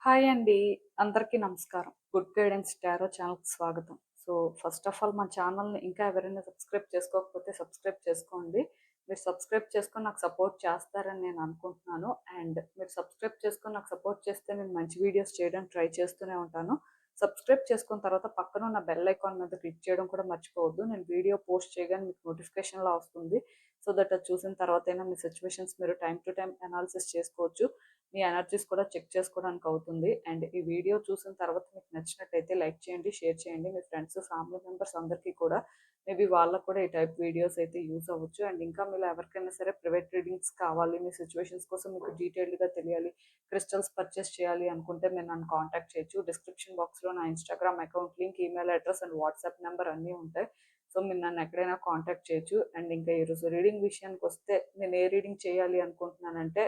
Hi అండి. అందరికీ నమస్కారం. గుడ్ గైడెన్స్ టారో ఛానల్‌కి స్వాగతం. సో, ఫస్ట్ ఆఫ్ ఆల్ మన ఛానల్‌ని ఇంకా ఎవరైనా సబ్స్క్రైబ్ చేసుకోకపోతే సబ్స్క్రైబ్ చేసుకోండి. మీరు సబ్స్క్రైబ్ చేసుకొని నాకు సపోర్ట్ చేస్తారని నేను అనుకుంటున్నాను. అండ్ మీరు సబ్స్క్రైబ్ చేసుకొని నాకు సపోర్ట్ చేస్తే నేను మంచి వీడియోస్ చేయడానికి ట్రై చేస్తూనే ఉంటాను. సబ్స్క్రైబ్ చేసుకున్న తర్వాత పక్కన ఉన్న బెల్ ఐకాన్ మీద క్లిక్ చేయడం కూడా మర్చిపోవద్దు. నేను వీడియో పోస్ట్ చేయగానే మీకు నోటిఫికేషన్‌లా వస్తుంది. సో దట్ అది చూసిన తర్వాతైనా మీ సిట్యుయేషన్స్ మీరు టైమ్ టు టైమ్ అనాలిసిస్ చేసుకోవచ్చు. మీ ఎనర్జీస్ కూడా చెక్ చేసుకోవడానికి అవుతుంది. అండ్ ఈ వీడియో చూసిన తర్వాత మీకు నచ్చినట్టయితే లైక్ చేయండి, షేర్ చేయండి. మీ ఫ్రెండ్స్, ఫ్యామిలీ మెంబర్స్ అందరికీ కూడా మేబీ వాళ్ళకు కూడా ఈ టైప్ వీడియోస్ అయితే యూజ్ అవ్వచ్చు. అండ్ ఇంకా మీలో ఎవరికైనా సరే ప్రైవేట్ రీడింగ్స్ కావాలి, మీ సిచ్యువేషన్స్ కోసం మీకు డీటెయిల్డ్గా తెలియాలి, క్రిస్టల్స్ పర్చేస్ చేయాలి అనుకుంటే మీరు నన్ను కాంటాక్ట్ చేయొచ్చు. డిస్క్రిప్షన్ బాక్స్లో నా Instagram account link, email address and WhatsApp number అన్నీ ఉంటాయి. సో మీరు నన్ను ఎక్కడైనా కాంటాక్ట్ చేయొచ్చు. అండ్ ఇంకా ఈరోజు రీడింగ్ విషయానికి వస్తే నేను ఏ రీడింగ్ చేయాలి అనుకుంటున్నానంటే,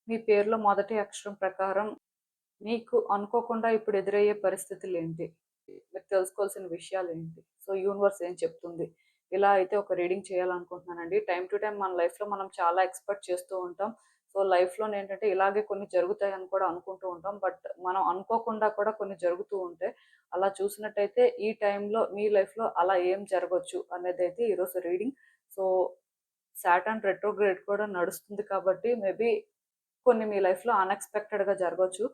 మీ పేరులో మొదటి అక్షరం ప్రకారం మీకు అనుకోకుండా ఇప్పుడు ఎదురయ్యే పరిస్థితులేంటి? మీరు తెలుసుకోవాల్సిన విషయాలేంటి? సో, యూనివర్స్ ఏం చెప్తుంది? ఇలా అయితే ఒక రీడింగ్ చేయాలనుకుంటున్నానండి. టైమ్ టు టైమ్ మన లైఫ్‌లో మనం చాలా ఎక్స్‌పెక్ట్ చేస్తూ ఉంటాం. సో, లైఫ్‌లోనేంటంటే ఇలాగే కొన్ని జరుగుతాయని కూడా అనుకుంటూ ఉంటాం. బట్ మనం అనుకోకుండా కూడా కొన్ని జరుగుతూ ఉంటాయి. అలా చూసినట్టయితే ఈ టైంలో మీ లైఫ్‌లో అలా ఏం జరగొచ్చు అనేదైతే ఈరోజు రీడింగ్. సో, సాటర్న్ రెట్రోగ్రేడ్ కూడా నడుస్తుంది కాబట్టి మేబీ కొన్ని మీ లైఫ్‌లో అన్‌ఎక్స్‌పెక్టెడ్‌గా జరగొచ్చు.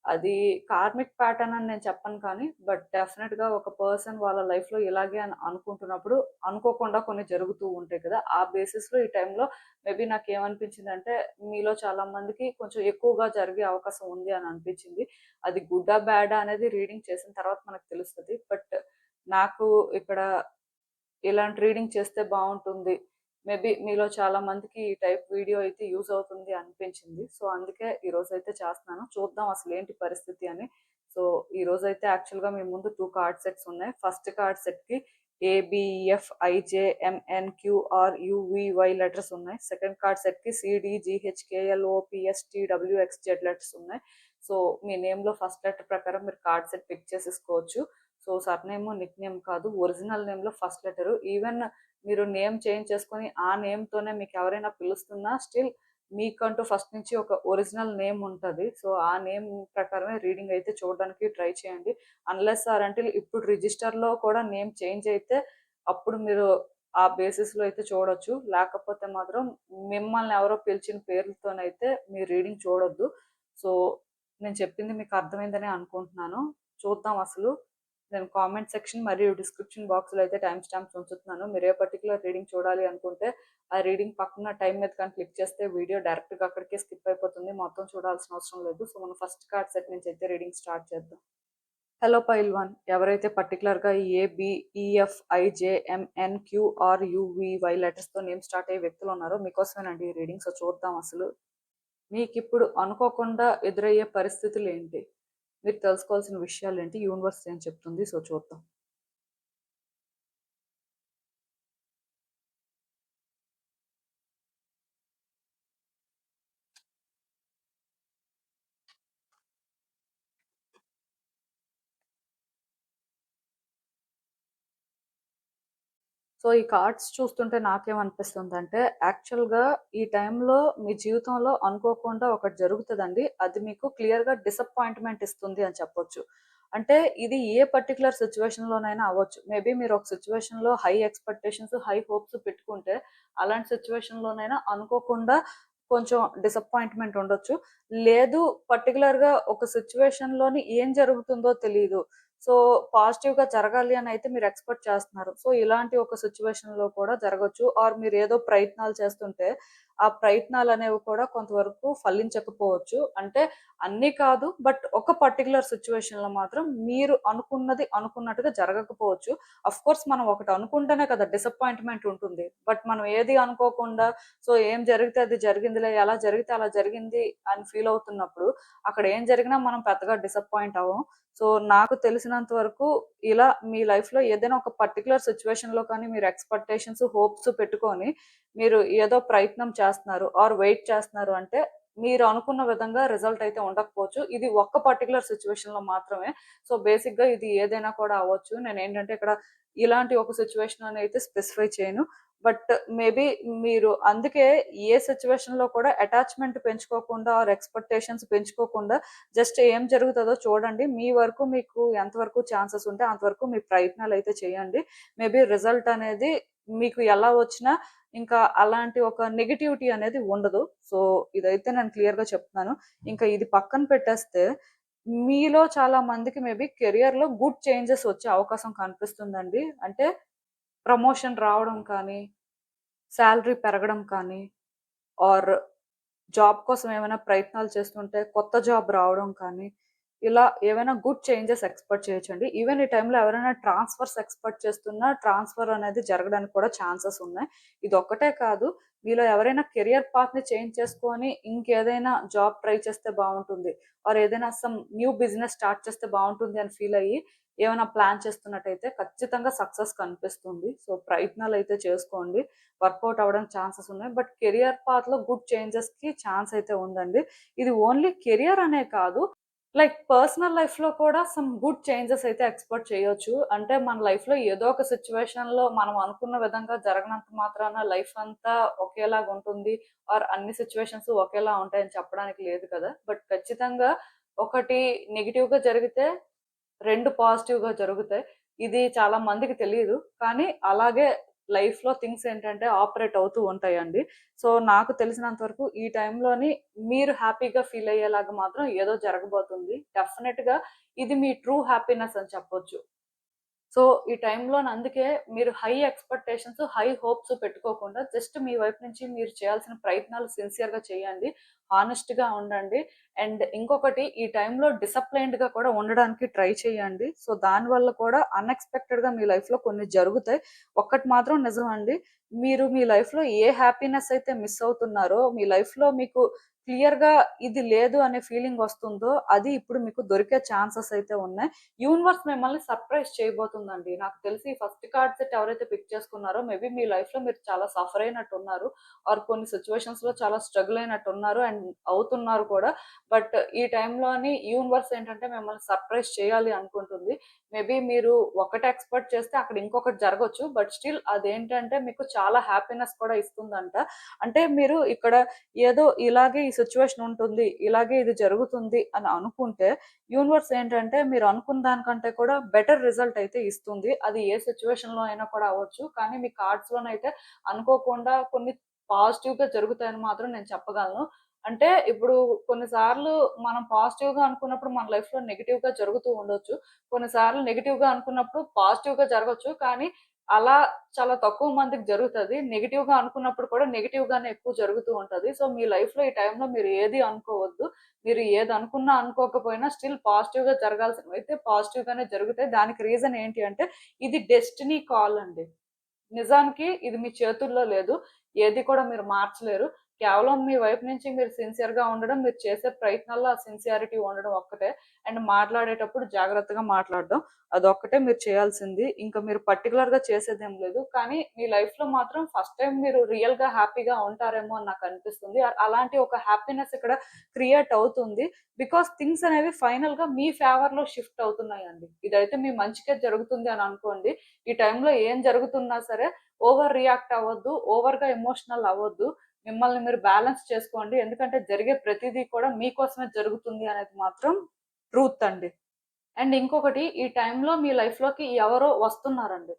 అది కార్మిక్ ప్యాటర్న్ అని నేను చెప్పను కానీ, బట్ డెఫినిట్‌గా ఒక పర్సన్ వాళ్ళ లైఫ్‌లో ఇలాగే అని అనుకుంటున్నప్పుడు, అనుకోకుండా కొన్ని జరుగుతూ ఉంటాయి కదా! ఆ బేసిస్‌లో ఈ టైంలో మేబీ నాకేమనిపించిందంటే, మీలో చాలా మందికి కొంచెం ఎక్కువగా జరిగే అవకాశం ఉంది అని అనిపించింది. అది గుడ్డా, బ్యాడా అనేది రీడింగ్ చేసిన తర్వాత మనకు తెలుస్తది. బట్ నాకు ఇక్కడ ఇలాంటి రీడింగ్ చేస్తే బావుంటుంది. మేబీ మీలో చాలా మందికి ఈ టైప్ వీడియో అయితే యూజ్ అవుతుంది అనిపించింది. సో, అందుకే ఈరోజైతే చేస్తున్నాను. చూద్దాం అసలేంటి పరిస్థితి అని. సో, ఈరోజైతే యాక్చువల్‌గా మీ ముందు 2 కార్డ్ సెట్స్ ఉన్నాయి. ఫస్ట్ కార్డ్ సెట్‌కి ఏబీఎఫ్ఐజేఎంఎన్క్యూఆర్యూవీవై లెటర్స్ ఉన్నాయి. సెకండ్ కార్డ్ సెట్‌కి సిడీజీహెచ్కేఎల్ఓపీఎస్టీడబ్ల్యూఎక్స్ జెడ్ లెటర్స్ ఉన్నాయి. సో, మీ నేమ్‌లో ఫస్ట్ లెటర్ ప్రకారం మీరు కార్డ్ సెట్ పిక్ చేసేసుకోవచ్చు. సో, సర్‌నేమ్, నిక్ నేమ్ కాదు. Original నేమ్‌లో first letter. ఈవెన్ మీరు నేమ్ చేంజ్ చేసుకొని ఆ నేమ్‌తోనే మీకెవరైనా పిలుస్తున్నా స్టిల్ మీకంటూ ఫస్ట్ నుంచి ఒక ఒరిజినల్ నేమ్ ఉంటది. సో, ఆ నేమ్ ప్రకారమే రీడింగ్ అయితే చూడడానికి ట్రై చేయండి. అన్‌లెస్ ఆర్ అంటిల్ ఇప్పుడు రిజిస్టర్‌లో కూడా నేమ్ చేంజ్ అయితే అప్పుడు మీరు ఆ బేసిస్‌లో అయితే చూడొచ్చు. లేకపోతే మాత్రం మిమ్మల్ని ఎవరో పిలిచిన పేర్లతోనైతే మీరు రీడింగ్ చూడొద్దు. సో, నేను చెప్పింది మీకు అర్థమైందనే అనుకుంటున్నాను. చూద్దాం అసలు. నేను కామెంట్ సెక్షన్ మరియు డిస్క్రిప్షన్ బాక్స్‌లో అయితే టైమ్ స్టాంప్స్ ఉంచుతున్నాను. మీరు ఏ పర్టిక్యులర్ రీడింగ్ చూడాలి అనుకుంటే, ఆ రీడింగ్ పక్కన టైమ్ మీద కానీ క్లిక్ చేస్తే వీడియో డైరెక్ట్‌గా అక్కడికే స్కిప్ అయిపోతుంది. మొత్తం చూడాల్సిన అవసరం లేదు. సో, మనం ఫస్ట్ కార్డ్ సెట్ నుంచి అయితే రీడింగ్ స్టార్ట్ చేద్దాం. హలో పైల్ 1 ఎవరైతే పర్టిక్యులర్‌గా A, B, F, I, J, M, N, Q, R, U, V, Y లెటర్స్‌తో నేమ్ స్టార్ట్ అయ్యే వ్యక్తులు ఉన్నారో మీకోసమేనండి ఈ రీడింగ్. సో, చూద్దాం అసలు. మీకిప్పుడు అనుకోకుండా ఎదురయ్యే పరిస్థితులేంటి? మీరు తెలుసుకోవాల్సిన విషయాలేంటి? యూనివర్స్ ఏం చెప్తుంది? సో, చూద్దాం. సో, ఈ కార్డ్స్ చూస్తుంటే నాకేమనిపిస్తుందంటే, యాక్చువల్‌గా ఈ టైంలో మీ జీవితంలో అనుకోకుండా ఒకటి జరుగుతదండి. అది మీకు క్లియర్‌గా డిసప్పాయింట్‌మెంట్ ఇస్తుంది అని చెప్పొచ్చు. అంటే ఇది ఏ పర్టిక్యులర్ సిట్యుయేషన్‌లోనైనా అవ్వచ్చు. మేబీ మీరు ఒక సిట్యుయేషన్‌లో హై ఎక్స్‌పెక్టేషన్స్, హై హోప్స్ పెట్టుకుంటే, అలాంటి సిట్యుయేషన్‌లోనైనా అనుకోకుండా కొంచెం డిసప్పాయింట్‌మెంట్ ఉండొచ్చు. లేదు పర్టిక్యులర్‌గా ఒక సిట్యుయేషన్‌లోని ఏం జరుగుతుందో తెలీదు. సో, పాజిటివ్‌గా జరగాలి అని అయితే మీరు ఎక్స్‌పెక్ట్ చేస్తున్నారు. సో, ఇలాంటి ఒక సిట్యుయేషన్‌లో కూడా జరగొచ్చు. ఆర్ మీరేదో ప్రయత్నాలు చేస్తుంటే, ఆ ప్రయత్నాలనేవి కూడా కొంతవరకు ఫలించకపోవచ్చు. అంటే అన్నీ కాదు. బట్ ఒక పర్టిక్యులర్ సిట్యుయేషన్‌లో మాత్రం మీరు అనుకున్నది అనుకున్నట్టుగా జరగకపోవచ్చు. ఆఫ్‌కోర్స్ మనం ఒకటి అనుకుంటేనే కదా డిసప్పాయింట్‌మెంట్ ఉంటుంది. బట్ మనం ఏది అనుకోకుండా సో, ఏం జరిగితే అది జరిగిందిలే, ఎలా జరిగితే అలా జరిగింది అని ఫీల్ అవుతున్నప్పుడు, అక్కడ ఏం జరిగినా మనం పెద్దగా డిసప్పాయింట్ అవ్వం. సో, నాకు తెలిసినంత వరకు ఇలా మీ లైఫ్‌లో ఏదైనా ఒక పర్టిక్యులర్ సిట్యుయేషన్‌లో కానీ మీరు ఎక్స్‌పెక్టేషన్స్, హోప్స్ పెట్టుకొని మీరు ఏదో ప్రయత్నం చేస్తున్నారు ఆర్ వెయిట్ చేస్తున్నారు అంటే, మీరు అనుకున్న విధంగా రిజల్ట్ అయితే ఉండకపోవచ్చు. ఇది ఒక్క పర్టిక్యులర్ సిట్యుయేషన్‌లో మాత్రమే. సో, బేసిక్‌గా ఇది ఏదైనా కూడా అవ్వచ్చు. నేనేంటంటే ఇక్కడ ఇలాంటి ఒక సిట్యుయేషన్ అని అయితే స్పెసిఫై చేయను. బట్ మేబీ మీరు అందుకే ఏ సిచ్యువేషన్ లో కూడా అటాచ్మెంట్ పెంచుకోకుండా ఆర్ ఎక్స్పెక్టేషన్స్ పెంచుకోకుండా జస్ట్ ఏం జరుగుతుందో చూడండి. మీ వరకు మీకు ఎంతవరకు ఛాన్సెస్ ఉంటే అంతవరకు మీ ప్రయత్నాలు అయితే చేయండి. మేబీ రిజల్ట్ అనేది మీకు ఎలా వచ్చినా ఇంకా అలాంటి ఒక నెగిటివిటీ అనేది ఉండదు. సో ఇదైతే నేను క్లియర్ గా చెప్తున్నాను. ఇంకా ఇది పక్కన పెట్టేస్తే మీలో చాలా మందికి మేబీ కెరియర్ లో గుడ్ చేంజెస్ వచ్చే అవకాశం కనిపిస్తుందండి. అంటే ప్రమోషన్ రావడం కానీ, శాలరీ పెరగడం కానీ, ఆర్ జాబ్ కోసం ఏమైనా ప్రయత్నాలు చేస్తుంటే కొత్త జాబ్ రావడం కానీ, ఇలా ఏవైనా గుడ్ చేంజెస్ ఎక్స్‌పెక్ట్ చేయొచ్చండి. ఈవెన్ ఈ టైంలో ఎవరైనా ట్రాన్స్‌ఫర్స్ ఎక్స్‌పెక్ట్ చేస్తున్నా, ట్రాన్స్‌ఫర్ అనేది జరగడానికి కూడా ఛాన్సెస్ ఉన్నాయి. ఇదొక్కటే కాదు, మీలో ఎవరైనా కెరియర్ పాత్‌ని చేంజ్ చేసుకొని ఇంకేదైనా జాబ్ ట్రై చేస్తే బావుంటుంది. ఆర్ ఏదైనా న్యూ బిజినెస్ స్టార్ట్ చేస్తే బావుంటుంది అని ఫీల్ అయ్యి ఏమైనా ప్లాన్ చేస్తున్నట్టయితే ఖచ్చితంగా సక్సెస్ కనిపిస్తుంది. సో ప్రయత్నాలైతే చేసుకోండి. వర్కౌట్ అవ్వడానికి ఛాన్సెస్ ఉన్నాయి. బట్ కెరియర్ పాత్‌లో గుడ్ చేంజెస్‌కి ఛాన్స్ అయితే ఉందండి. ఇది ఓన్లీ కెరియర్ అనే కాదు, లైక్ పర్సనల్ లైఫ్‌లో కూడా గుడ్ చేంజెస్ అయితే ఎక్స్‌పెక్ట్ చేయొచ్చు. అంటే మన లైఫ్‌లో ఏదో ఒక సిట్యుయేషన్‌లో మనం అనుకున్న విధంగా జరగనంత మాత్రాన లైఫ్ అంతా ఒకేలాగా ఉంటుంది. ఆర్ అన్ని సిట్యుయేషన్స్ ఒకేలా ఉంటాయని చెప్పడానికి లేదు కదా! బట్ ఖచ్చితంగా ఒకటి నెగెటివ్‌గా జరిగితే 2 పాజిటివ్‌గా జరుగుతాయి. ఇది చాలా మందికి తెలీదు. కానీ అలాగే లైఫ్‌లో థింగ్స్ ఏంటంటే ఆపరేట్ అవుతూ ఉంటాయండి. సో, నాకు తెలిసినంత వరకు ఈ టైంలోని మీరు హ్యాపీగా ఫీల్ అయ్యేలాగా మాత్రం ఏదో జరగబోతుంది. డెఫినెట్‌గా ఇది మీ ట్రూ హ్యాపీనెస్ అని చెప్పొచ్చు. సో, ఈ టైంలోని అందుకే మీరు హై ఎక్స్‌పెక్టేషన్స్, హై హోప్స్ పెట్టుకోకుండా జస్ట్ మీ వైపు నుంచి మీరు చేయాల్సిన ప్రయత్నాలు సిన్సియర్‌గా చేయండి. హానెస్ట్‌గా ఉండండి. అండ్ ఇంకొకటి ఈ టైంలో డిసిప్లైన్డ్‌గా కూడా ఉండడానికి ట్రై చేయండి. సో, దానివల్ల కూడా అన్‌ఎక్స్‌పెక్టెడ్‌గా మీ లైఫ్‌లో కొన్ని జరుగుతాయి. ఒక్కటి మాత్రం నిజమండి. మీరు మీ లైఫ్‌లో ఏ హ్యాపీనెస్ అయితే మిస్ అవుతున్నారో, మీ లైఫ్‌లో మీకు క్లియర్‌గా ఇది లేదు అనే ఫీలింగ్ వస్తుందో, అది ఇప్పుడు మీకు దొరికే ఛాన్సెస్ అయితే ఉన్నాయి. యూనివర్స్ మిమ్మల్ని సర్ప్రైజ్ చేయబోతుందండి. నాకు తెలిసి ఫస్ట్ కార్డ్ సెట్ ఎవరైతే పిక్ చేసుకున్నారో మేబీ మీ లైఫ్‌లో మీరు చాలా సఫర్ అయినట్టున్నారు. ఆర్ కొన్ని సిట్యుయేషన్స్‌లో చాలా స్ట్రగుల్ అయినట్టున్నారు అండ్ అవుతున్నారు కూడా. బట్ ఈ టైంలోని యూనివర్స్ ఏంటంటే మిమ్మల్ని సర్ప్రైజ్ చేయాలి అనుకుంటుంది. మేబీ మీరు ఒకటి ఎక్స్‌పెక్ట్ చేస్తే అక్కడ ఇంకొకటి జరగొచ్చు. బట్ స్టిల్ అదేంటంటే మీకు చాలా హ్యాపీనెస్ కూడా ఇస్తుందంట. అంటే మీరు ఇక్కడ ఏదో ఇలాగే ఈ సిట్యుయేషన్ ఉంటుంది, ఇలాగే ఇది జరుగుతుంది అని అనుకుంటే యూనివర్స్ ఏంటంటే మీరు అనుకున్న దానికంటే కూడా బెటర్ రిజల్ట్ అయితే ఇస్తుంది. అది ఏ సిట్యుయేషన్‌లో అయినా కూడా అవ్వచ్చు. కానీ మీ కార్డ్స్‌లోనైతే అనుకోకుండా కొన్ని పాజిటివ్‌గా జరుగుతాయని మాత్రం నేను చెప్పగలను. అంటే ఇప్పుడు కొన్నిసార్లు మనం పాజిటివ్‌గా అనుకున్నప్పుడు మన లైఫ్‌లో నెగెటివ్‌గా జరుగుతూ ఉండొచ్చు. కొన్నిసార్లు నెగెటివ్‌గా అనుకున్నప్పుడు పాజిటివ్‌గా జరగొచ్చు. కానీ అలా చాలా తక్కువ మందికి జరుగుతది. నెగెటివ్‌గా అనుకున్నప్పుడు కూడా నెగెటివ్‌గానే ఎక్కువ జరుగుతూ ఉంటది. సో, మీ లైఫ్‌లో ఈ టైంలో మీరు ఏది అనుకోవద్దు. మీరు ఏది అనుకున్నా, అనుకోకపోయినా స్టిల్ పాజిటివ్‌గా జరగాల్సినవైతే పాజిటివ్‌గానే జరుగుతాయి. దానికి రీజన్ ఏంటి అంటే ఇది డెస్టినీ కాల్ అండి. నిజానికి ఇది మీ చేతుల్లో లేదు. ఏది కూడా మీరు మార్చలేరు. కేవలం మీ వైపు నుంచి మీరు సిన్సియర్‌గా ఉండడం, మీరు చేసే ప్రయత్నాల్లో ఆ సిన్సియారిటీ ఉండడం ఒక్కటే. అండ్ మాట్లాడేటప్పుడు జాగ్రత్తగా మాట్లాడడం. అదొక్కటే మీరు చేయాల్సింది. ఇంకా మీరు పర్టిక్యులర్‌గా చేసేదేం లేదు. కానీ మీ లైఫ్‌లో మాత్రం ఫస్ట్ టైమ్ మీరు రియల్‌గా హ్యాపీగా ఉంటారేమో అని నాకనిపిస్తుంది. అలాంటి ఒక హ్యాపీనెస్ ఇక్కడ క్రియేట్ అవుతుంది. బికాజ్ థింగ్స్ అనేవి ఫైనల్‌గా మీ ఫేవర్‌లో షిఫ్ట్ అవుతున్నాయండి. ఇదైతే మీ మంచికే జరుగుతుంది అని అనుకోండి. ఈ టైంలో ఏం జరుగుతున్నా సరే ఓవర్ రియాక్ట్ అవ్వద్దు. ఓవర్‌గా ఎమోషనల్ అవ్వద్దు. మిమ్మల్ని మీరు బ్యాలెన్స్ చేసుకోండి. ఎందుకంటే జరిగే ప్రతీదీ కూడా మీకోసమే జరుగుతుంది అనేది మాత్రం ట్రూత్ అండి. అండ్ ఇంకొకటి ఈ టైంలో మీ లైఫ్‌లోకి ఎవరో వస్తున్నారండి.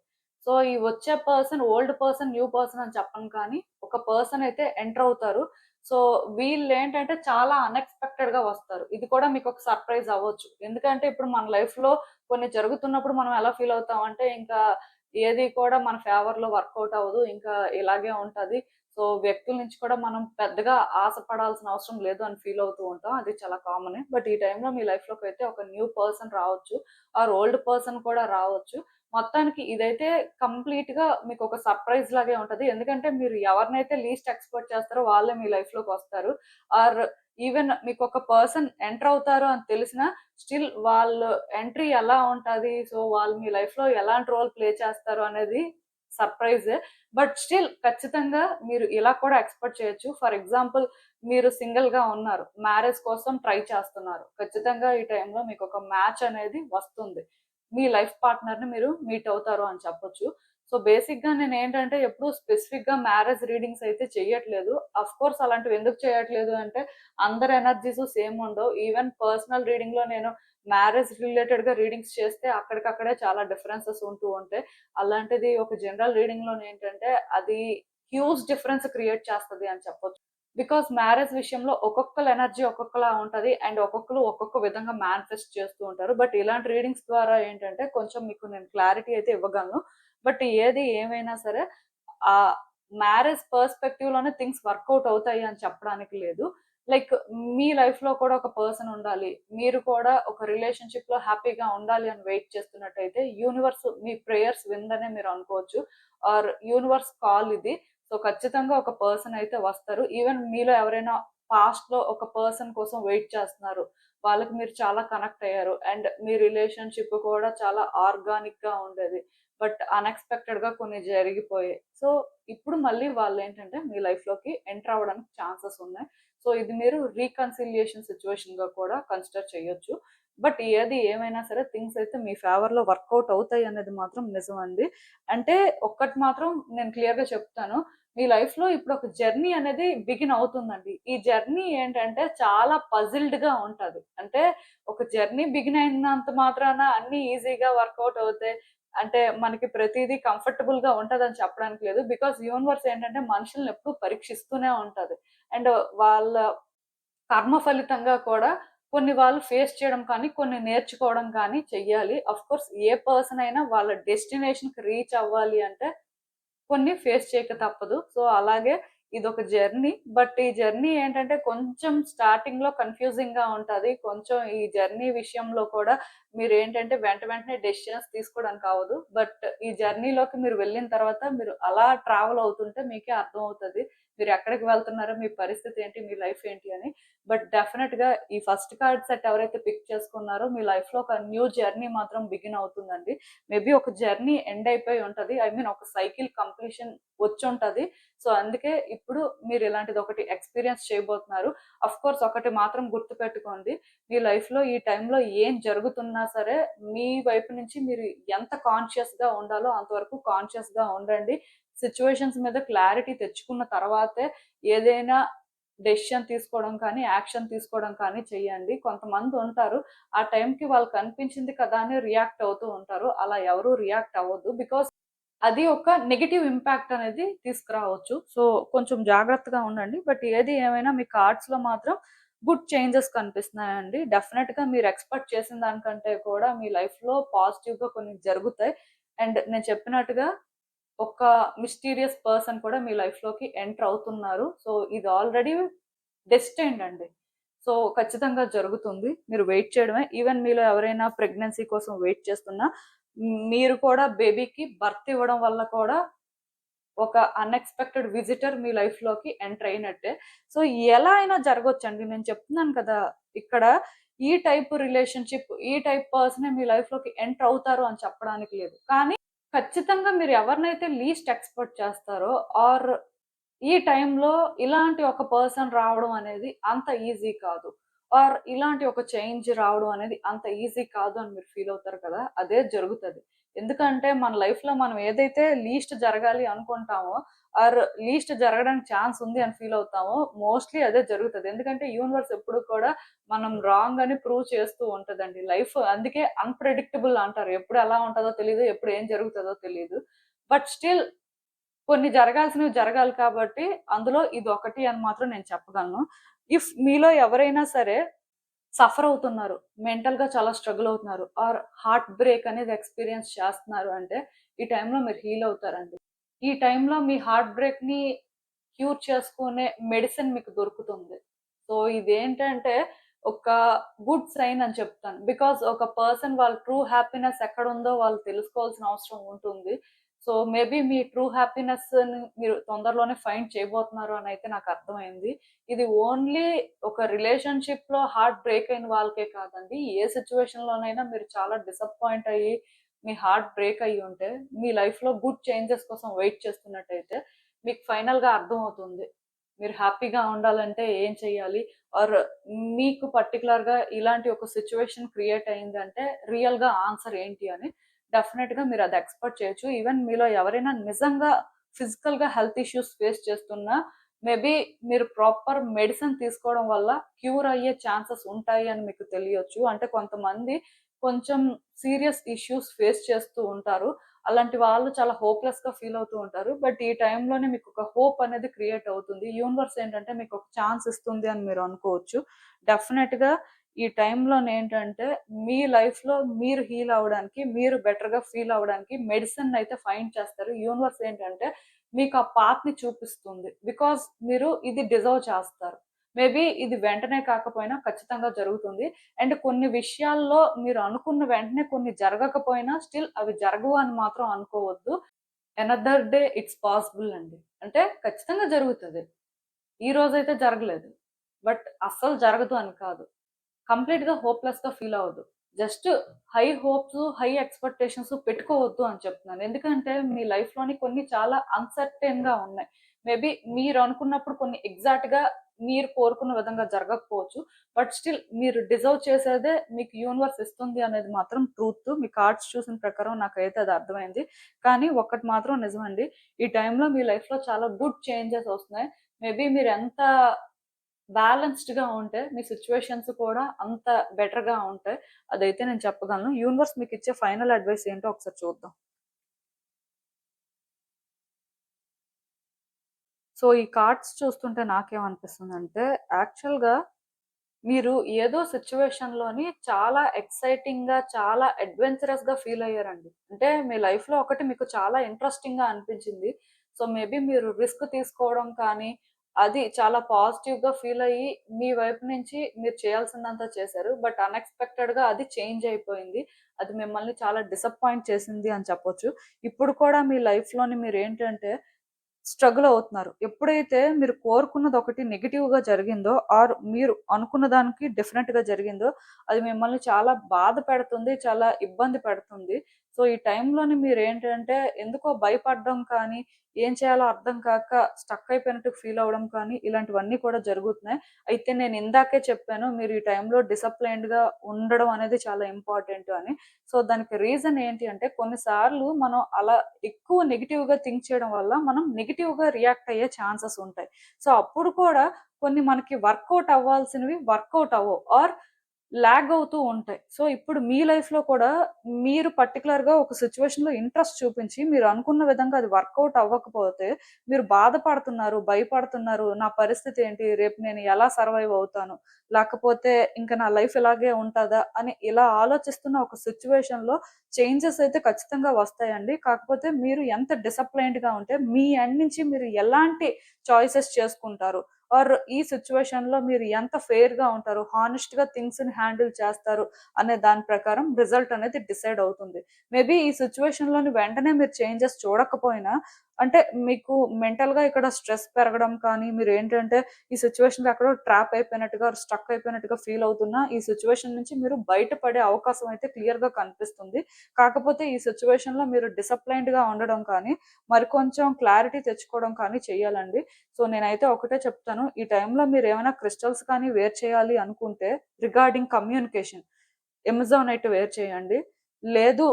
సో, ఈ వచ్చే person old person, new person అని చెప్పను కానీ, ఒక పర్సన్ అయితే ఎంటర్ అవుతారు. సో, వీళ్ళేంటంటే చాలా అన్‌ఎక్స్‌పెక్టెడ్‌గా వస్తారు. ఇది కూడా మీకొక సర్ప్రైజ్ అవ్వచ్చు. ఎందుకంటే ఇప్పుడు మన లైఫ్‌లో కొన్ని జరుగుతున్నప్పుడు మనం ఎలా ఫీల్ అవుతామంటే, ఇంకా ఏది కూడా మన ఫేవర్‌లో వర్కౌట్ అవ్వదు. ఇంకా ఇలాగే ఉంటది. సో, వ్యక్తుల నుంచి కూడా మనం పెద్దగా ఆశపడాల్సిన అవసరం లేదు అని ఫీల్ అవుతూ ఉంటాం. అది చాలా కామనే. బట్ ఈ టైంలో మీ లైఫ్‌లోకైతే ఒక న్యూ పర్సన్ రావచ్చు. ఆర్ ఓల్డ్ పర్సన్ కూడా రావచ్చు. మొత్తానికి ఇదైతే కంప్లీట్‌గా మీకొక సర్ప్రైజ్ లాగే ఉంటది. ఎందుకంటే మీరు ఎవరినైతే లీస్ట్ ఎక్స్‌పెక్ట్ చేస్తారో వాళ్ళే మీ లైఫ్‌లోకొస్తారు. ఆర్ ఈవెన్ మీకొక పర్సన్ ఎంటర్ అవుతారు అని తెలిసినా స్టిల్ వాళ్ళు ఎంట్రీ ఎలా ఉంటది? సో, వాళ్ళు మీ లైఫ్‌లో ఎలాంటి రోల్ ప్లే చేస్తారు అనేది సర్ప్రైజే. బట్ స్టిల్ ఖచ్చితంగా మీరు ఇలా కూడా ఎక్స్‌పెక్ట్ చేయొచ్చు. ఫర్ ఎగ్జాంపుల్ మీరు సింగిల్‌గా ఉన్నారు. మ్యారేజ్ కోసం ట్రై చేస్తున్నారు. ఖచ్చితంగా ఈ టైంలో మీకొక మ్యాచ్ అనేది వస్తుంది. మీ లైఫ్ పార్ట్నర్‌ని మీరు మీట్ అవుతారు అని చెప్పొచ్చు. సో బేసిక్గా నేను ఏంటంటే ఎప్పుడు స్పెసిఫిక్గా మ్యారేజ్ రీడింగ్స్ అయితే చెయ్యట్లేదు. అఫ్ కోర్స్ అలాంటివి ఎందుకు చేయట్లేదు అంటే అందరి ఎనర్జీస్ సేమ్ ఉండవు. ఈవెన్ పర్సనల్ రీడింగ్లో నేను మ్యారేజ్ రిలేటెడ్గా రీడింగ్స్ చేస్తే అక్కడికక్కడే చాలా డిఫరెన్సెస్ ఉంటూ ఉంటాయి. అలాంటిది ఒక జనరల్ రీడింగ్లో ఏంటంటే అది హ్యూజ్ డిఫరెన్స్ క్రియేట్ చేస్తది అని చెప్పొచ్చు. బికాస్ మ్యారేజ్ విషయంలో ఒక్కొక్కళ్ళ ఎనర్జీ ఒక్కొక్కలా ఉంటది. అండ్ ఒక్కొక్కరు ఒక్కొక్క విధంగా మేనిఫెస్ట్ చేస్తూ ఉంటారు. బట్ ఇలాంటి రీడింగ్స్ ద్వారా ఏంటంటే కొంచెం మీకు నేను క్లారిటీ అయితే ఇవ్వగలను. బట్ ఏది ఏమైనా సరే ఆ మ్యారేజ్ పర్స్పెక్టివ్ లోనే థింగ్స్ వర్కౌట్ అవుతాయి అని చెప్పడానికి లేదు. లైక్ మీ లైఫ్ లో కూడా ఒక పర్సన్ ఉండాలి, మీరు కూడా ఒక రిలేషన్షిప్ లో హ్యాపీగా ఉండాలి అని వెయిట్ చేస్తున్నట్టయితే యూనివర్స్ మీ ప్రేయర్స్ విందనే మీరు అనుకోవచ్చు. ఆర్ యూనివర్స్ కాల్ ఇది. సో ఖచ్చితంగా ఒక పర్సన్ అయితే వస్తారు. ఈవెన్ మీలో ఎవరైనా పాస్ట్ లో ఒక పర్సన్ కోసం వెయిట్ చేస్తున్నారు, వాళ్ళకి మీరు చాలా కనెక్ట్ అయ్యారు అండ్ మీ రిలేషన్షిప్ కూడా చాలా ఆర్గానిక్ గా ఉండేది, బట్ అన్ఎక్స్పెక్టెడ్ గా కొన్ని జరిగిపోయాయి. సో ఇప్పుడు మళ్ళీ వాళ్ళు ఏంటంటే మీ లైఫ్ లోకి ఎంటర్ అవ్వడానికి ఛాన్సెస్ ఉన్నాయి. సో ఇది మీరు రీకన్సిలియేషన్ సిచ్యువేషన్ గా కూడా కన్సిడర్ చేయొచ్చు. బట్ ఏది ఏమైనా సరే థింగ్స్ అయితే మీ ఫేవర్ లో వర్కౌట్ అవుతాయి అనేది మాత్రం నిజం అండి. అంటే ఒక్కటి మాత్రం నేను క్లియర్ గా చెప్తాను, మీ లైఫ్ లో ఇప్పుడు ఒక జర్నీ అనేది బిగిన్ అవుతుందండి. ఈ జర్నీ ఏంటంటే చాలా పజిల్డ్ గా ఉంటది. అంటే ఒక జర్నీ బిగిన్ అయినంత మాత్రాన అన్ని ఈజీగా వర్కౌట్ అవుతాయి అంటే మనకి ప్రతిదీ కంఫర్టబుల్ గా ఉంటదని చెప్పడానికి లేదు. బికాస్ యూనివర్స్ ఏంటంటే మనుషుల్ని ఎప్పుడు పరీక్షిస్తూనే ఉంటది. అండ్ వాళ్ళ కర్మ ఫలితంగా కూడా కొన్ని వాళ్ళు ఫేస్ చేయడం కానీ, కొన్ని నేర్చుకోవడం కానీ చెయ్యాలి. అఫ్ కోర్స్ ఏ పర్సన్ అయినా వాళ్ళ డెస్టినేషన్ కి రీచ్ అవ్వాలి అంటే కొన్ని ఫేస్ చేయక తప్పదు. సో అలాగే ఇదొక జర్నీ. బట్ ఈ జర్నీ ఏంటంటే కొంచెం స్టార్టింగ్ లో కన్ఫ్యూజింగ్ గా ఉంటది. కొంచెం ఈ జర్నీ విషయంలో కూడా మీరేంటంటే వెంటనే డెసిషన్స్ తీసుకోవడానికి అవ్వదు. బట్ ఈ జర్నీలోకి మీరు వెళ్ళిన తర్వాత మీరు అలా ట్రావెల్ అవుతుంటే మీకే అర్థమవుతది. మీరు ఎక్కడికి వెళ్తున్నారో, మీ పరిస్థితి ఏంటి, మీ లైఫ్ ఏంటి అని. బట్ డెఫినెట్ గా ఈ ఫస్ట్ కార్డ్ సెట్ ఎవరైతే పిక్ చేసుకున్నారో మీ లైఫ్ లో ఒక న్యూ జర్నీ మాత్రం బిగిన్ అవుతుందండి. మేబీ ఒక జర్నీ ఎండ్ అయిపోయి ఉంటది. ఐ మీన్ ఒక సైకిల్ కంప్లీషన్ వచ్చి ఉంటది. సో అందుకే ఇప్పుడు మీరు ఇలాంటిది ఒకటి ఎక్స్పీరియన్స్ చేయబోతున్నారు. అఫ్ కోర్స్ ఒకటి మాత్రం గుర్తు పెట్టుకోండి, మీ లైఫ్ లో ఈ టైంలో ఏం జరుగుతున్నా సరే మీ వైపు నుంచి మీరు ఎంత కాన్షియస్ గా ఉండాలో అంతవరకు కాన్షియస్ గా ఉండండి. సిచ్యువేషన్స్ మీద క్లారిటీ తెచ్చుకున్న తర్వాతే ఏదైనా డెసిషన్ తీసుకోవడం కానీ, యాక్షన్ తీసుకోవడం కానీ చెయ్యండి. కొంతమంది ఉంటారు ఆ టైంకి వాళ్ళకి అనిపించింది కదా అని రియాక్ట్ అవుతూ ఉంటారు. అలా ఎవరు రియాక్ట్ అవ్వద్దు. బికాస్ అది ఒక నెగెటివ్ ఇంపాక్ట్ అనేది తీసుకురావచ్చు. సో కొంచెం జాగ్రత్తగా ఉండండి. బట్ ఏది ఏమైనా మీ కార్డ్స్ లో మాత్రం గుడ్ చేంజెస్ కనిపిస్తున్నాయండి. డెఫినెట్ గా మీరు ఎక్స్పెక్ట్ చేసిన దానికంటే కూడా మీ లైఫ్ లో పాజిటివ్ గా కొన్ని జరుగుతాయి. అండ్ నేను చెప్పినట్టుగా ఒక మిస్టీరియస్ పర్సన్ కూడా మీ లైఫ్ లోకి ఎంటర్ అవుతున్నారు. సో ఇది ఆల్రెడీ డెస్టైన్డ్ అండి. సో ఖచ్చితంగా జరుగుతుంది. మీరు వెయిట్ చేయడమే. ఈవెన్ మీలో ఎవరైనా ప్రెగ్నెన్సీ కోసం వెయిట్ చేస్తున్నా, మీరు కూడా బేబీకి బర్త్ ఇవ్వడం వల్ల కూడా ఒక అన్ఎక్స్పెక్టెడ్ విజిటర్ మీ లైఫ్ లోకి ఎంటర్ అయినట్టే. సో ఎలా అయినా జరగొచ్చండి. నేను చెప్తున్నాను కదా, ఇక్కడ ఈ టైప్ రిలేషన్షిప్, ఈ టైప్ పర్సనే మీ లైఫ్ లోకి ఎంటర్ అవుతారు అని చెప్పడానికి లేదు. కానీ ఖచ్చితంగా మీరు ఎవరినైతే లీస్ట్ ఎక్స్‌పెక్ట్ చేస్తారో ఆర్ ఈ టైంలో ఇలాంటి ఒక పర్సన్ రావడం అనేది అంత ఈజీ కాదు. ఆర్ ఇలాంటి ఒక చేంజ్ రావడం అనేది అంత ఈజీ కాదు అని మీరు ఫీల్ అవుతారు కదా! అదే జరుగుతది. ఎందుకంటే మన లైఫ్‌లో మనం ఏదైతే లీస్ట్ జరగాలి అనుకుంటామో ఆర్ లీస్ట్ జరగడానికి ఛాన్స్ ఉంది అని ఫీల్ అవుతామో మోస్ట్‌లీ అదే జరుగుతది. ఎందుకంటే యూనివర్స్ ఎప్పుడు కూడా మనం రాంగ్ అని ప్రూవ్ చేస్తూ ఉంటదండి. లైఫ్ అందుకే అన్‌ప్రెడిక్టబుల్ అంటారు. ఎప్పుడు ఎలా ఉంటదో తెలీదు. ఎప్పుడు ఏం జరుగుతదో తెలీదు. బట్ స్టిల్ కొన్ని జరగాల్సినవి జరగాలి కాబట్టి అందులో ఇదొకటి అని మాత్రం నేను చెప్పగలను. ఇఫ్ మీలో ఎవరైనా సరే సఫర్ అవుతున్నారు, మెంటల్‌గా చాలా స్ట్రగుల్ అవుతున్నారు ఆర్ హార్ట్ బ్రేక్ అనేది ఎక్స్‌పీరియన్స్ చేస్తున్నారు అంటే ఈ టైంలో మీరు హీల్ అవుతారండి. ఈ టైంలో మీ హార్ట్ బ్రేక్‌ని క్యూర్ చేసుకునే మెడిసిన్ మీకు దొరుకుతుంది. సో ఇదేంటంటే ఒక గుడ్ సైన్ అని చెప్తాను. బికాజ్ ఒక పర్సన్ వాళ్ళ ట్రూ హ్యాపీనెస్ ఎక్కడుందో వాళ్ళు తెలుసుకోవాల్సిన అవసరం ఉంటుంది. సో మేబీ మీ ట్రూ హ్యాపీనెస్‌ని మీరు తొందరలోనే ఫైండ్ చేయబోతున్నారు అని అయితే నాకు అర్థమైంది. ఇది ఓన్లీ ఒక రిలేషన్‌షిప్‌లో హార్ట్ బ్రేక్ అయిన వాళ్ళకే కాదండి. ఏ సిట్యుయేషన్‌లోనైనా మీరు చాలా డిసప్పాయింట్ అయ్యి, మీ హార్ట్ బ్రేక్ అయ్యి ఉంటే, మీ లైఫ్‌లో గుడ్ చేంజెస్ కోసం వెయిట్ చేస్తున్నట్టయితే మీకు ఫైనల్‌గా అర్థమవుతుంది. మీరు హ్యాపీగా ఉండాలంటే ఏం చేయాలి? ఆర్ మీకు పర్టిక్యులర్‌గా ఇలాంటి ఒక సిట్యుయేషన్ క్రియేట్ అయిందంటే రియల్‌గా ఆన్సర్ ఏంటి అని. డెఫినెట్‌గా మీరు అది ఎక్స్‌పెక్ట్ చేయొచ్చు. ఈవెన్ మీలో ఎవరైనా నిజంగా ఫిజికల్‌గా హెల్త్ ఇష్యూస్ ఫేస్ చేస్తున్నా, మేబీ మీరు ప్రాపర్ మెడిసిన్ తీసుకోవడం వల్ల క్యూర్ అయ్యే ఛాన్సెస్ ఉంటాయి అని మీకు తెలియొచ్చు. అంటే కొంతమంది కొంచెం సీరియస్ ఇష్యూస్ ఫేస్ చేస్తూ ఉంటారు. అలాంటి వాళ్ళు చాలా హోప్‌లెస్‌గా ఫీల్ అవుతూ ఉంటారు. బట్ ఈ టైంలోనే మీకొక హోప్ అనేది క్రియేట్ అవుతుంది. యూనివర్స్ ఏంటంటే మీకొక ఛాన్స్ ఇస్తుంది అని మీరు అనుకోవచ్చు. డెఫినెట్‌గా ఈ టైంలోనేంటంటే మీ లైఫ్‌లో మీరు హీల్ అవ్వడానికి, మీరు బెటర్‌గా ఫీల్ అవ్వడానికి మెడిసిన్‌నయితే ఫైండ్ చేస్తారు. యూనివర్స్ ఏంటంటే మీకు ఆ పాత్‌ని చూపిస్తుంది. బికాజ్ మీరు ఇది డిజర్వ్ చేస్తారు. మేబీ ఇది వెంటనే కాకపోయినా ఖచ్చితంగా జరుగుతుంది. అండ్ కొన్ని విషయాల్లో మీరు అనుకున్న వెంటనే కొన్ని జరగకపోయినా స్టిల్ అవి జరగవు అని మాత్రం అనుకోవద్దు. అనదర్ డే ఇట్స్ పాసిబుల్ అండి. అంటే ఖచ్చితంగా జరుగుతది. ఈ రోజైతే జరగలేదు. బట్ అస్సలు జరగదు అని కాదు. కంప్లీట్‌గా హోప్‌లెస్‌గా ఫీల్ అవ్వద్దు. Just high hopes, high expectations పెట్టుకోవద్దు అని చెప్తున్నాను. ఎందుకంటే మీ లైఫ్‌లోని కొన్ని చాలా అన్‌సర్టెయిన్‌గా ఉన్నాయి. మేబీ మీరు అనుకున్నప్పుడు కొన్ని ఎగ్జాక్ట్‌గా మీరు కోరుకున్న విధంగా జరగకపోవచ్చు. బట్ స్టిల్ మీరు డిజర్వ్ చేసేదే మీకు యూనివర్స్ ఇస్తుంది అనేది మాత్రం ట్రూత్. మీ కార్డ్స్ చూసిన ప్రకారం నాకైతే అది అర్థమైంది. కానీ ఒక్కటి మాత్రం నిజమండి. ఈ టైంలో మీ లైఫ్‌లో చాలా గుడ్ చేంజెస్ వస్తున్నాయి. మేబీ మీరెంత బ్యాలెన్స్‌డ్‌గా ఉంటే మీ సిట్యుయేషన్స్ కూడా అంత బెటర్‌గా ఉంటాయి. అదైతే నేను చెప్పగలను. యూనివర్స్ మీకిచ్చే ఫైనల్ అడ్వైస్ ఏంటో ఒకసారి చూద్దాం. సో, ఈ కార్డ్స్ చూస్తుంటే నాకేమనిపిస్తుందంటే, యాక్చువల్‌గా మీరు ఏదో సిట్యుయేషన్‌లోని చాలా ఎక్సైటింగ్‌గా, చాలా అడ్వెంచరస్‌గా ఫీల్ అయ్యారండి. అంటే మీ లైఫ్‌లో ఒకటి మీకు చాలా ఇంట్రెస్టింగ్‌గా అనిపించింది. సో, మేబీ మీరు రిస్క్ తీసుకోవడం కానీ, అది చాలా పాజిటివ్‌గా ఫీల్ అయ్యి, మీ వైపు నుంచి మీరు చేయాల్సిందంతా చేశారు. బట్ అన్‌ఎక్స్‌పెక్టెడ్‌గా అది చేంజ్ అయిపోయింది. అది మిమ్మల్ని చాలా డిసప్పాయింట్ చేసింది అని చెప్పొచ్చు. ఇప్పుడు కూడా మీ లైఫ్‌లోని మీరేంటంటే స్ట్రగుల్ అవుతున్నారు. ఎప్పుడైతే మీరు కోరుకున్నది ఒకటి నెగెటివ్‌గా జరిగిందో ఆర్ మీరు అనుకున్న దానికి డిఫరెంట్‌గా జరిగిందో, అది మిమ్మల్ని చాలా బాధ పెడుతుంది. చాలా ఇబ్బంది పెడుతుంది. సో, ఈ టైంలోని మీరేంటంటే ఎందుకో భయపడడం కానీ, ఏం చేయాలో అర్థం కాక స్టక్ అయిపోయినట్టు ఫీల్ అవ్వడం కానీ, ఇలాంటివన్నీ కూడా జరుగుతున్నాయి. అయితే నేను ఇందాకే చెప్పాను. మీరు ఈ టైంలో డిసిప్లైన్డ్‌గా ఉండడం అనేది చాలా ఇంపార్టెంట్ అని. సో, దానికి రీజన్ ఏంటి అంటే కొన్నిసార్లు మనం అలా ఎక్కువ నెగెటివ్‌గా థింక్ చేయడం వల్ల మనం నెగెటివ్‌గా రియాక్ట్ అయ్యే ఛాన్సెస్ ఉంటాయి. సో, అప్పుడు కూడా కొన్ని మనకి వర్కౌట్ అవ్వాల్సినవి వర్కౌట్ అవ్వవు. ఆర్ లాగ్ అవుతూ ఉంటాయి. సో, ఇప్పుడు మీ లైఫ్‌లో కూడా మీరు పర్టిక్యులర్‌గా ఒక సిట్యుయేషన్‌లో ఇంట్రెస్ట్ చూపించి మీరు అనుకున్న విధంగా అది వర్కౌట్ అవ్వకపోతే మీరు బాధపడుతున్నారు, భయపడుతున్నారు. నా పరిస్థితి ఏంటి? రేపు నేను ఎలా సర్వైవ్ అవుతాను? లేకపోతే ఇంక నా లైఫ్ ఇలాగే ఉంటదా? అని ఇలా ఆలోచిస్తున్న ఒక సిట్యుయేషన్‌లో చేంజెస్ అయితే ఖచ్చితంగా వస్తాయండి. కాకపోతే మీరు ఎంత డిసిప్లైన్డ్‌గా ఉంటే మీ ఎండ్ నుంచి మీరు ఎలాంటి చాయిసెస్ చేసుకుంటారు? ఆర్ ఈ సిట్యుయేషన్‌లో మీరు ఎంత ఫెయిర్‌గా ఉంటారు, హానెస్ట్‌గా థింగ్స్‌ని హ్యాండిల్ చేస్తారు అనే దాని ప్రకారం రిజల్ట్ అనేది డిసైడ్ అవుతుంది. మేబీ ఈ సిట్యుయేషన్‌లోని వెంటనే మీరు చేంజెస్ చూడకపోయినా అంటే మీకు మెంటల్‌గా ఇక్కడ స్ట్రెస్ పెరగడం కానీ, మీరేంటంటే ఈ సిట్యుయేషన్‌లో ఎక్కడో ట్రాప్ అయిపోయినట్టుగా, స్టక్ అయిపోయినట్టుగా ఫీల్ అవుతున్నా, ఈ సిట్యుయేషన్ నుంచి మీరు బయటపడే అవకాశం అయితే క్లియర్‌గా కనిపిస్తుంది. కాకపోతే ఈ సిట్యుయేషన్‌లో మీరు డిసిప్లైన్డ్‌గా ఉండడం కానీ, మరికొంచెం క్లారిటీ తెచ్చుకోవడం కానీ చేయాలండి. సో, నేనైతే ఒకటే చెప్తాను. ఈ టైంలో మీరేమైనా క్రిస్టల్స్ కానీ వేర్ చేయాలి అనుకుంటే రిగార్డింగ్ కమ్యూనికేషన్ ఎమజానైట్ వేర్ చేయండి. లేదు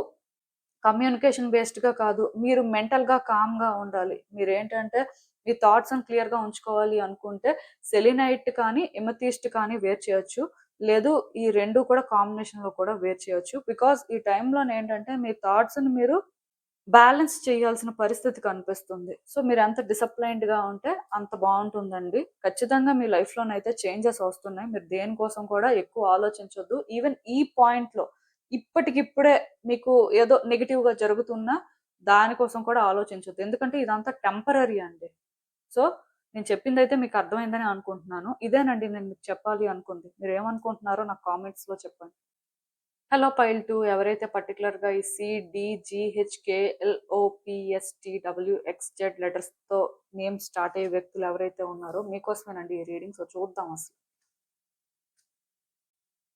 కమ్యూనికేషన్ బేస్డ్‌గా కాదు. మీరు మెంటల్‌గా కామ్‌గా ఉండాలి. మీరేంటంటే మీ థాట్స్‌ని క్లియర్‌గా ఉంచుకోవాలి అనుకుంటే సెలినైట్ కానీ, ఎమెథిస్ట్ కానీ వేర్ చేయొచ్చు. లేదు ఈ 2 కూడా కాంబినేషన్‌లో కూడా వేర్ చేయొచ్చు. బికాజ్ ఈ టైంలోనేంటంటే మీ థాట్స్‌ని మీరు బ్యాలెన్స్ చేయాల్సిన పరిస్థితి కనిపిస్తుంది. సో, మీరెంత డిసిప్లైన్డ్‌గా ఉంటే అంత బావుంటుందండి. ఖచ్చితంగా మీ లైఫ్‌లోనైతే చేంజెస్ వస్తున్నాయి. మీరు దేనికోసం కూడా ఎక్కువ ఆలోచించొద్దు. ఈవెన్ ఈ పాయింట్‌లో ఇప్పటికిప్పుడే మీకు ఏదో నెగెటివ్‌గా జరుగుతున్నా దానికోసం కూడా ఆలోచించొద్దు. ఎందుకంటే ఇదంతా టెంపరరీ అండి. సో, నేను చెప్పిందైతే మీకు అర్థమైందని అనుకుంటున్నాను. ఇదేనండి నేను మీకు చెప్పాలి అనుకుంది. మీరేమనుకుంటున్నారో నాకు కామెంట్స్‌లో చెప్పండి. హలో పైల్ 2 ఎవరైతే పర్టిక్యులర్‌గా ఈ C, D, G, H, K, L, O, P, S, T, W, X, Z లెటర్స్‌తో నేమ్ స్టార్ట్ అయ్యే వ్యక్తులు ఎవరైతే ఉన్నారో మీకోసమేనండి ఈ రీడింగ్. సో, చూద్దాం అసలు.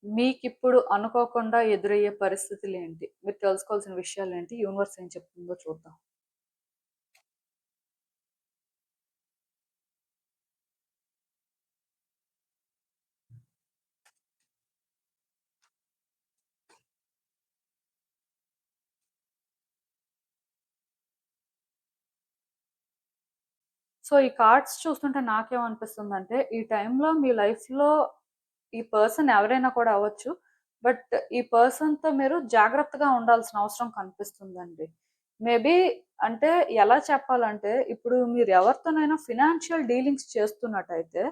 మీకిప్పుడు అనుకోకుండా ఎదురయ్యే పరిస్థితులేంటి? మీరు తెలుసుకోవాల్సిన విషయాలేంటి? యూనివర్స్ ఏం చెప్తుందో చూద్దాం. సో, ఈ కార్డ్స్ చూస్తుంటే నాకేమనిపిస్తుందంటే, ఈ టైంలో మీ లైఫ్‌లో ఈ పర్సన్ ఎవరైనా కూడా అవ్వచ్చు. బట్ ఈ పర్సన్‌తో మీరు జాగ్రత్తగా ఉండాల్సిన అవసరం కనిపిస్తుందండి. మేబీ అంటే ఎలా చెప్పాలంటే, ఇప్పుడు మీరు ఎవరితోనైనా ఫినాన్షియల్ డీలింగ్స్ చేస్తున్నట్టయితే,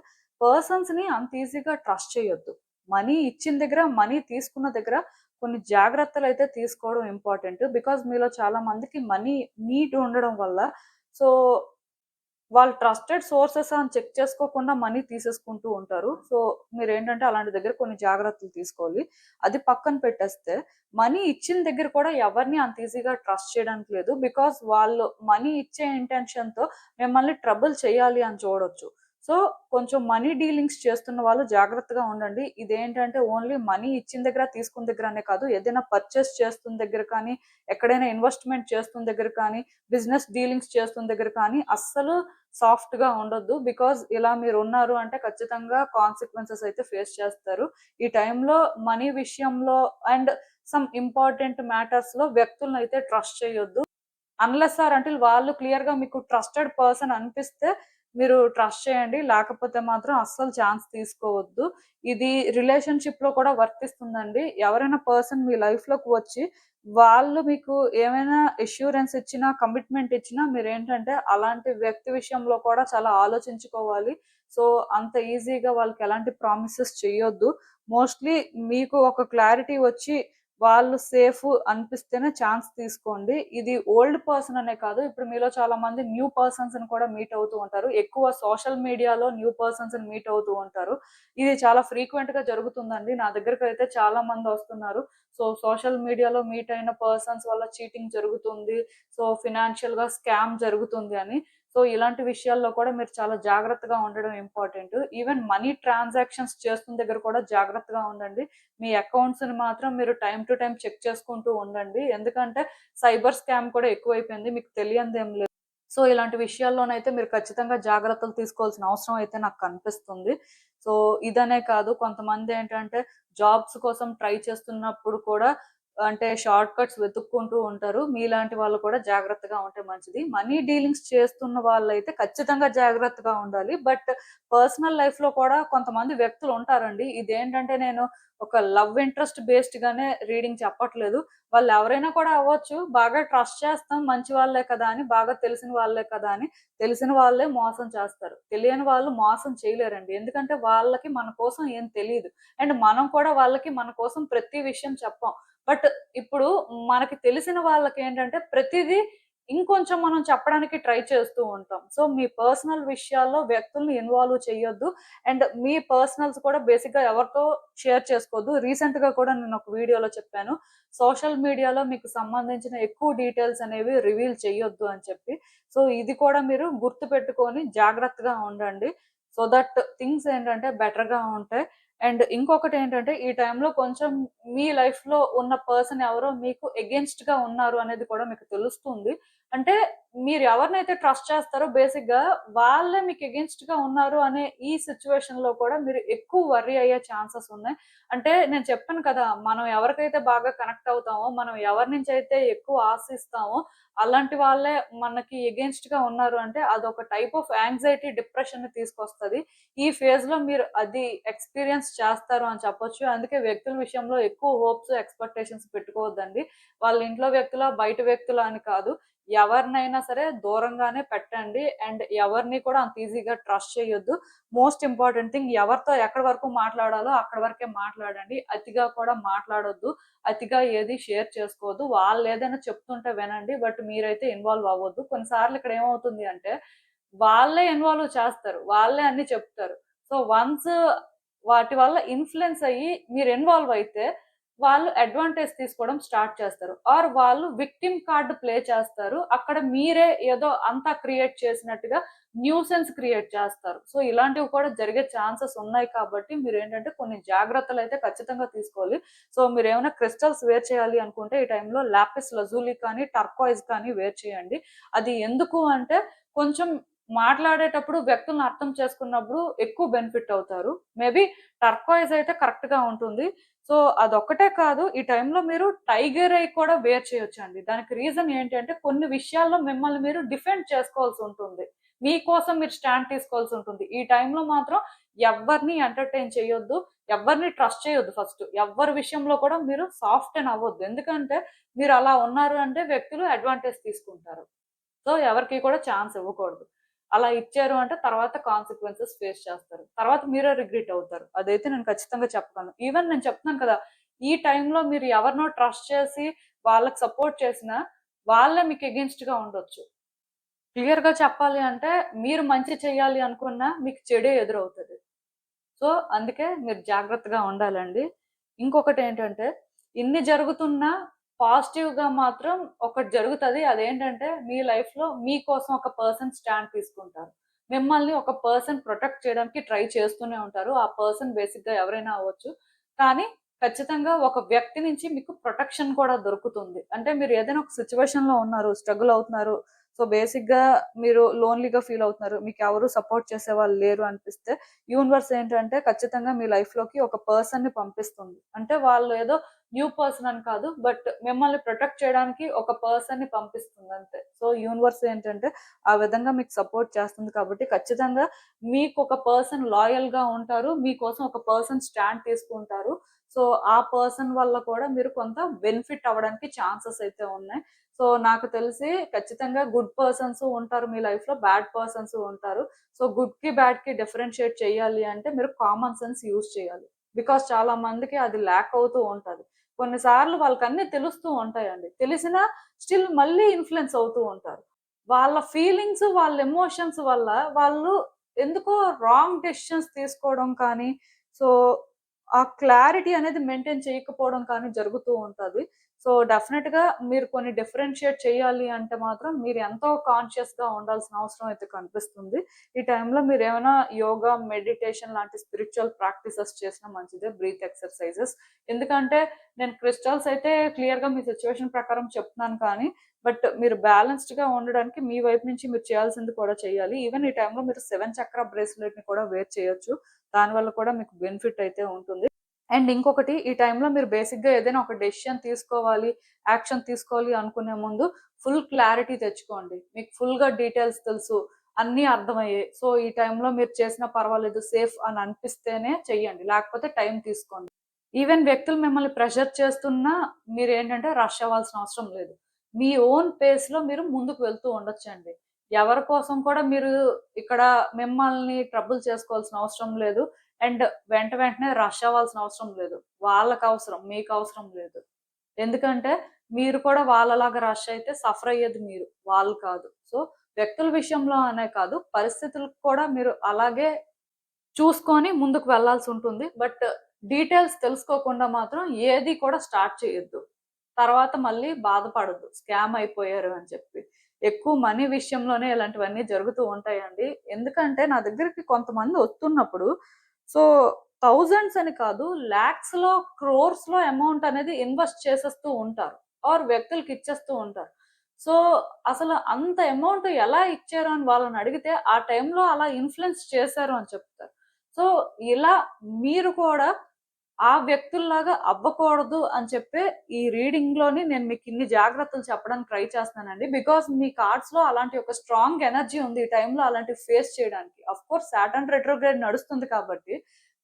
పర్సన్స్‌ని అంత ఈజీగా ట్రస్ట్ చేయొద్దు. మనీ ఇచ్చిన దగ్గర, మనీ తీసుకున్న దగ్గర కొన్ని జాగ్రత్తలైతే తీసుకోవడం ఇంపార్టెంట్. బికాజ్ మీలో చాలా మందికి మనీ నీడ్ ఉండడం వల్ల సో వాళ్ళు ట్రస్టెడ్ సోర్సెస్ అని చెక్ చేసుకోకుండా మనీ తీసేసుకుంటూ ఉంటారు. సో, మీరేంటంటే అలాంటి దగ్గర కొన్ని జాగ్రత్తలు తీసుకోవాలి. అది పక్కన పెట్టేస్తే, మనీ ఇచ్చిన దగ్గర కూడా ఎవరిని అంత ఈజీగా ట్రస్ట్ చేయడానికి లేదు. బికాజ్ వాళ్ళు మనీ ఇచ్చే ఇంటెన్షన్‌తో మిమ్మల్ని ట్రబుల్ చేయాలి అని చూడొచ్చు. సో, కొంచెం మనీ డీలింగ్స్ చేస్తున్న వాళ్ళు జాగ్రత్తగా ఉండండి. ఇదేంటంటే ఓన్లీ మనీ ఇచ్చిన దగ్గర, తీసుకున్న దగ్గర అనే కాదు. ఏదైనా పర్చేస్ చేస్తున్న దగ్గర కానీ, ఎక్కడైనా ఇన్వెస్ట్‌మెంట్ చేస్తున్న దగ్గర కానీ, బిజినెస్ డీలింగ్స్ చేస్తున్న దగ్గర కానీ అస్సలు సాఫ్ట్‌గా ఉండొద్దు. బికాజ్ ఇలా మీరున్నారు అంటే ఖచ్చితంగా కాన్సిక్వెన్సెస్ అయితే ఫేస్ చేస్తారు. ఈ టైంలో మనీ విషయంలో అండ్ సమ్ ఇంపార్టెంట్ మ్యాటర్స్‌లో వ్యక్తులనైతే ట్రస్ట్ చేయొద్దు. అన్‌లెస్ ఆర్ అంటిల్ వాళ్ళు క్లియర్‌గా మీకు ట్రస్టెడ్ పర్సన్ అనిపిస్తే మీరు ట్రస్ట్ చేయండి. లేకపోతే మాత్రం అస్సలు ఛాన్స్ తీసుకోవద్దు. ఇది రిలేషన్‌షిప్‌లో కూడా వర్తిస్తుందండి. ఎవరైనా పర్సన్ మీ లైఫ్‌లోకి వచ్చి వాళ్ళు మీకు ఏమైనా అష్యూరెన్స్ ఇచ్చినా, కమిట్మెంట్ ఇచ్చినా మీరేంటంటే అలాంటి వ్యక్తి విషయంలో కూడా చాలా ఆలోచించుకోవాలి. సో, అంత ఈజీగా వాళ్ళకి ఎలాంటి ప్రామిసెస్ చేయొద్దు. మోస్ట్‌లీ మీకు ఒక క్లారిటీ వచ్చి వాళ్ళు సేఫ్ అనిపిస్తేనే ఛాన్స్ తీసుకోండి. ఇది ఓల్డ్ పర్సన్ అనే కాదు. ఇప్పుడు మీలో చాలా మంది న్యూ పర్సన్స్‌ని కూడా మీట్ అవుతూ ఉంటారు. ఎక్కువ సోషల్ మీడియాలో న్యూ పర్సన్స్‌ని మీట్ అవుతూ ఉంటారు. ఇది చాలా ఫ్రీక్వెంట్‌గా జరుగుతుందండి. నా దగ్గరకైతే చాలా మందొస్తున్నారు. సో, సోషల్ మీడియాలో మీట్ అయిన పర్సన్స్ వల్ల చీటింగ్ జరుగుతుంది. సో, ఫినాన్షియల్‌గా స్కామ్ జరుగుతుంది అని. సో, ఇలాంటి విషయాల్లో కూడా మీరు చాలా జాగ్రత్తగా ఉండడం ఇంపార్టెంట్. ఈవెన్ మనీ ట్రాన్సాక్షన్స్ చేస్తున్న దగ్గర కూడా జాగ్రత్తగా ఉండండి. మీ అకౌంట్స్‌ని మాత్రం మీరు టైమ్ టు టైమ్ చెక్ చేసుకుంటూ ఉండండి. ఎందుకంటే సైబర్ స్కామ్ కూడా ఎక్కువైపోయింది. మీకు తెలియనిదేం లేదు. సో, ఇలాంటి విషయాల్లోనైతే మీరు ఖచ్చితంగా జాగ్రత్తలు తీసుకోవాల్సిన అవసరం అయితే నాకు కనిపిస్తుంది. సో, ఇదనే కాదు కొంతమందేంటంటే జాబ్స్ కోసం ట్రై చేస్తున్నప్పుడు కూడా అంటే షార్ట్ కట్స్ వెతుక్కుంటూ ఉంటారు. మీలాంటి వాళ్ళు కూడా జాగ్రత్తగా ఉంటే మంచిది. మనీ డీలింగ్స్ చేస్తున్న వాళ్ళైతే ఖచ్చితంగా జాగ్రత్తగా ఉండాలి. బట్ పర్సనల్ లైఫ్‌లో కూడా కొంతమంది వ్యక్తులుంటారండి. ఇదేంటంటే నేను ఒక లవ్ ఇంట్రెస్ట్ బేస్డ్ గానే రీడింగ్ చెప్పట్లేదు. వాళ్ళెవరైనా కూడా అవ్వచ్చు. బాగా ట్రస్ట్ చేస్తాం మంచి వాళ్ళే కదా అని, బాగా తెలిసిన వాళ్ళే కదా అని, తెలిసిన వాళ్ళే మోసం చేస్తారు. తెలియని వాళ్ళు మోసం చేయలేరండి. ఎందుకంటే వాళ్ళకి మన కోసం ఏం తెలీదు. అండ్ మనం కూడా వాళ్ళకి మన కోసం ప్రతి విషయం చెప్పం. బట్ ఇప్పుడు మనకి తెలిసిన వాళ్ళకేంటంటే ప్రతీదీ ఇంకొంచెం మనం చెప్పడానికి ట్రై చేస్తూ ఉంటాం. సో, మీ పర్సనల్ విషయాల్లో వ్యక్తుల్ని ఇన్వాల్వ్ చెయ్యొద్దు. అండ్ మీ పర్సనల్స్ కూడా బేసిక్‌గా ఎవరితో షేర్ చేసుకోవద్దు. రీసెంట్‌గా కూడా నేను ఒక వీడియోలో చెప్పాను. సోషల్ మీడియాలో మీకు సంబంధించిన ఎక్కువ డీటెయిల్స్ అనేవి రివీల్ చెయ్యొద్దు అని చెప్పి. సో, ఇది కూడా మీరు గుర్తుపెట్టుకొని జాగ్రత్తగా ఉండండి. సో దట్ థింగ్స్ ఏంటంటే బెటర్‌గా ఉంటాయి. అండ్ ఇంకొకటేంటంటే ఈ టైంలో కొంచెం మీ లైఫ్‌లో ఉన్న పర్సన్ ఎవరో మీకు ఎగెయిన్స్ట్‌గా ఉన్నారు అనేది కూడా మీకు తెలుస్తుంది. అంటే మీరు ఎవరినైతే ట్రస్ట్ చేస్తారో బేసిక్‌గా వాళ్ళే మీకు ఎగెయిన్స్ట్‌గా ఉన్నారు అనే ఈ సిట్యుయేషన్‌లో కూడా మీరు ఎక్కువ వర్రీ అయ్యే ఛాన్సెస్ ఉన్నాయి. అంటే నేను చెప్పాను కదా! మనం ఎవరికైతే బాగా కనెక్ట్ అవుతామో, మనం ఎవరి నుంచైతే ఎక్కువ ఆశిస్తామో, అలాంటి వాళ్ళే మనకి ఎగెయిన్స్ట్‌గా ఉన్నారు అంటే అదొక టైప్ ఆఫ్ యాంగ్జైటీ, డిప్రెషన్‌ని తీసుకొస్తది. ఈ ఫేజ్‌లో మీరు అది ఎక్స్‌పీరియన్స్ చేస్తారు అని చెప్పొచ్చు. అందుకే వ్యక్తుల విషయంలో ఎక్కువ హోప్స్, ఎక్స్‌పెక్టేషన్స్ పెట్టుకోవద్దండి. వాళ్ళ ఇంట్లో వ్యక్తులా, బయట వ్యక్తులా అని కాదు. ఎవరినైనా సరే దూరంగానే పెట్టండి. అండ్ ఎవరిని కూడా అంత ఈజీగా ట్రస్ట్ చేయొద్దు. మోస్ట్ ఇంపార్టెంట్ థింగ్ ఎవరితో ఎక్కడి వరకు మాట్లాడాలో అక్కడి వరకే మాట్లాడండి. అతిగా కూడా మాట్లాడొద్దు. అతిగా ఏది షేర్ చేసుకోవద్దు. వాళ్ళేదైనా చెప్తుంటే వినండి. బట్ మీరైతే ఇన్వాల్వ్ అవ్వద్దు. కొన్నిసార్లు ఇక్కడ ఏమవుతుంది అంటే వాళ్ళే ఇన్వాల్వ్ చేస్తారు. వాళ్ళే అన్నీ చెప్తారు. సో, వన్స్ వాటి వల్ల ఇన్‌ఫ్లూయెన్స్ అయ్యి మీరు ఇన్వాల్వ్ అయితే, వాళ్ళు అడ్వాంటేజ్ తీసుకోవడం స్టార్ట్ చేస్తారు. ఆర్ వాళ్ళు విక్టిమ్ కార్డ్ ప్లే చేస్తారు. అక్కడ మీరే ఏదో అంతా క్రియేట్ చేసినట్టుగా న్యూసెన్స్ క్రియేట్ చేస్తారు. సో, ఇలాంటివి కూడా జరిగే ఛాన్సెస్ ఉన్నాయి కాబట్టి మీరేంటంటే కొన్ని జాగ్రత్తలైతే ఖచ్చితంగా తీసుకోవాలి. సో, మీరేమైనా క్రిస్టల్స్ వేర్ చేయాలి అనుకుంటే ఈ టైంలో లాపిస్ లజూలి కానీ, టర్కాయిజ్ కానీ వేర్ చేయండి. అది ఎందుకు అంటే కొంచెం మాట్లాడేటప్పుడు వ్యక్తులను అర్థం చేసుకున్నప్పుడు ఎక్కువ బెనిఫిట్ అవుతారు. మేబీ టర్కాయిజ్ అయితే కరెక్ట్‌గా ఉంటుంది. సో, అదొక్కటే కాదు ఈ టైంలో మీరు టైగర్ ఐ కూడా వేర్ చేయొచ్చండి. దానికి రీజన్ ఏంటి అంటే కొన్ని విషయాల్లో మిమ్మల్ని మీరు డిఫెండ్ చేసుకోవాల్సుంటుంది. మీకోసం మీరు స్టాండ్ తీసుకోవాల్సి ఉంటుంది. ఈ టైంలో మాత్రం ఎవరిని ఎంటర్టైన్ చేయొద్దు, ఎవరిని ట్రస్ట్ చేయొద్దు. ఫస్ట్ ఎవరి విషయంలో కూడా మీరు సాఫ్ట్ అండ్ అవ్వద్దు. ఎందుకంటే మీరు అలా ఉన్నారు అంటే వ్యక్తులు అడ్వాంటేజ్ తీసుకుంటారు. సో ఎవరికి కూడా ఛాన్స్ ఇవ్వకూడదు. అలా ఇచ్చారు అంటే తర్వాత కాన్సిక్వెన్సెస్ ఫేస్ చేస్తారు. తర్వాత మీరే రిగ్రెట్ అవుతారు. అదైతే నేను ఖచ్చితంగా చెప్పగలను. ఈవెన్ నేను చెప్తున్నాను కదా! ఈ టైంలో మీరు ఎవరినో ట్రస్ట్ చేసి వాళ్ళకి సపోర్ట్ చేసినా వాళ్ళే మీకు అగెయిన్స్ట్‌గా ఉండొచ్చు. క్లియర్‌గా చెప్పాలి అంటే మీరు మంచి చేయాలి అనుకున్నా మీకు చెడే ఎదురవుతది. సో, అందుకే మీరు జాగ్రత్తగా ఉండాలండి. ఇంకొకటేంటంటే, ఇన్ని జరుగుతున్నా పాజిటివ్‌గా మాత్రం ఒకటి జరుగుతది. అదేంటంటే, మీ లైఫ్‌లో మీకోసం ఒక పర్సన్ స్టాండ్ తీసుకుంటారు. మిమ్మల్ని ఒక పర్సన్ ప్రొటెక్ట్ చేయడానికి ట్రై చేస్తూనే ఉంటారు. ఆ పర్సన్ బేసిక్‌గా ఎవరైనా అవ్వచ్చు. కానీ ఖచ్చితంగా ఒక వ్యక్తి నుంచి మీకు ప్రొటెక్షన్ కూడా దొరుకుతుంది. అంటే మీరు ఏదైనా ఒక సిట్యుయేషన్‌లో ఉన్నారు, స్ట్రగుల్ అవుతున్నారు. సో, బేసిక్‌గా మీరు లోన్‌లీగా ఫీల్ అవుతున్నారు. మీకెవరు సపోర్ట్ చేసేవాళ్ళు లేరు అనిపిస్తే యూనివర్స్ ఏంటంటే ఖచ్చితంగా మీ లైఫ్‌లోకి ఒక పర్సన్‌ని పంపిస్తుంది. అంటే వాళ్ళు ఏదో న్యూ పర్సన్ అని కాదు. బట్ మిమ్మల్ని ప్రొటెక్ట్ చేయడానికి ఒక పర్సన్‌ని పంపిస్తుంది అంతే. సో, యూనివర్స్ ఏంటంటే ఆ విధంగా మీకు సపోర్ట్ చేస్తుంది కాబట్టి ఖచ్చితంగా మీకొక పర్సన్ లాయల్‌గా ఉంటారు. మీకోసం ఒక పర్సన్ స్టాండ్ తీసుకుంటారు. సో, ఆ పర్సన్ వల్ల కూడా మీరు కొంత బెనిఫిట్ అవ్వడానికి ఛాన్సెస్ అయితే ఉన్నాయి. సో, నాకు తెలిసి ఖచ్చితంగా గుడ్ పర్సన్స్ ఉంటారు మీ లైఫ్‌లో. బ్యాడ్ పర్సన్స్ ఉంటారు. సో, గుడ్‌కి, బ్యాడ్‌కి డిఫరెన్షియేట్ చేయాలి అంటే మీరు కామన్ సెన్స్ యూజ్ చేయాలి. బికాజ్ చాలా మందికి అది ల్యాక్ అవుతూ ఉంటది. కొన్ని సార్లు వాళ్ళకన్నీ తెలుస్తూ ఉంటాయండి. తెలిసినా స్టిల్ మళ్ళీ ఇన్‌ఫ్లూయెన్స్ అవుతూ ఉంటారు. వాళ్ళ ఫీలింగ్స్, వాళ్ళ ఎమోషన్స్ వల్ల వాళ్ళు ఎందుకో రాంగ్ డెసిషన్స్ తీసుకోవడం కానీ, సో, ఆ క్లారిటీ అనేది మెయింటైన్ చేయకపోవడం కానీ జరుగుతూ ఉంటది. సో, డెఫినిట్‌గా మీరు కొన్ని డిఫరెన్షియేట్ చేయాలి అంటే మాత్రం మీరు ఎంతో కాన్షియస్‌గా ఉండాల్సిన అవసరం అయితే కనిపిస్తుంది. ఈ టైంలో మీరేమైనా యోగా, మెడిటేషన్ లాంటి స్పిరిచ్యువల్ ప్రాక్టీసెస్ చేసినా మంచిదే. Breath exercises. ఎందుకంటే నేను క్రిస్టల్స్ అయితే క్లియర్‌గా మీ సిట్యుయేషన్ ప్రకారం చెప్తున్నాను కానీ, బట్ మీరు బ్యాలెన్స్డ్‌గా ఉండడానికి మీ వైపు నుంచి మీరు చేయాల్సింది కూడా చేయాలి. ఈవెన్ ఈ టైంలో మీరు 7 చక్ర బ్రేస్లెట్‌ని కూడా వేర్ చేయొచ్చు. దానివల్ల కూడా మీకు బెనిఫిట్ అయితే ఉంటుంది. అండ్ ఇంకొకటి ఈ టైంలో మీరు బేసిక్‌గా ఏదైనా ఒక డెసిషన్ తీసుకోవాలి, యాక్షన్ తీసుకోవాలి అనుకునే ముందు ఫుల్ క్లారిటీ తెచ్చుకోండి. మీకు ఫుల్‌గా డీటెయిల్స్ తెలుసు. అన్నీ అర్థమయ్యాయి. సో, ఈ టైంలో మీరు చేసినా పర్వాలేదు సేఫ్ అని అనిపిస్తేనే చెయ్యండి. లేకపోతే టైం తీసుకోండి. ఈవెన్ వ్యక్తులు మిమ్మల్ని ప్రెషర్ చేస్తున్నా మీరేంటంటే రష్ అవ్వాల్సిన అవసరం లేదు. మీ ఓన్ పేస్‌లో మీరు ముందుకు వెళ్తూ ఉండొచ్చండి. ఎవరి కోసం కూడా మీరు ఇక్కడ మిమ్మల్ని ట్రబుల్ చేసుకోవాల్సిన అవసరం లేదు. అండ్ వెంటనే రష్ అవ్వాల్సిన అవసరం లేదు. వాళ్ళకవసరం, మీకవసరం లేదు. ఎందుకంటే మీరు కూడా వాళ్ళలాగా రష్ అయితే సఫర్ అయ్యేది మీరు. వాళ్ళు కాదు. సో, వ్యక్తుల విషయంలో అనే కాదు, పరిస్థితులకు కూడా మీరు అలాగే చూసుకొని ముందుకు వెళ్ళాల్సుంటుంది. బట్ డీటెయిల్స్ తెలుసుకోకుండా మాత్రం ఏది కూడా స్టార్ట్ చేయొద్దు. తర్వాత మళ్ళీ బాధపడొద్దు. స్కామ్ అయిపోయారు అని చెప్పి. ఎక్కువ మనీ విషయంలోనే ఇలాంటివన్నీ జరుగుతూ ఉంటాయండి. ఎందుకంటే నా దగ్గరికి కొంతమంది వస్తున్నప్పుడు సో, థౌసండ్స్ అని కాదు లాక్స్‌లో, క్రోర్స్‌లో అమౌంట్ అనేది ఇన్వెస్ట్ చేసేస్తూ ఉంటారు. ఆర్ వ్యక్తులకి ఇచ్చేస్తూ ఉంటారు. సో, అసలు అంత అమౌంట్ ఎలా ఇచ్చారు అని వాళ్ళని అడిగితే, ఆ టైంలో అలా ఇన్‌ఫ్లూయెన్స్ చేశారు అని చెప్తారు. సో, ఇలా మీరు కూడా ఆ వ్యక్తుల్లాగా అవ్వకూడదు అని చెప్పే ఈ రీడింగ్‌లోని నేను మీకు ఇన్ని జాగ్రత్తలు చెప్పడానికి ట్రై చేస్తున్నానండి. బికాజ్ మీ కార్డ్స్‌లో అలాంటి ఒక స్ట్రాంగ్ ఎనర్జీ ఉంది. ఈ టైంలో అలాంటివి ఫేస్ చేయడానికి. ఆఫ్‌కోర్స్ సాటర్న్ రెట్రోగ్రేడ్ నడుస్తుంది కాబట్టి,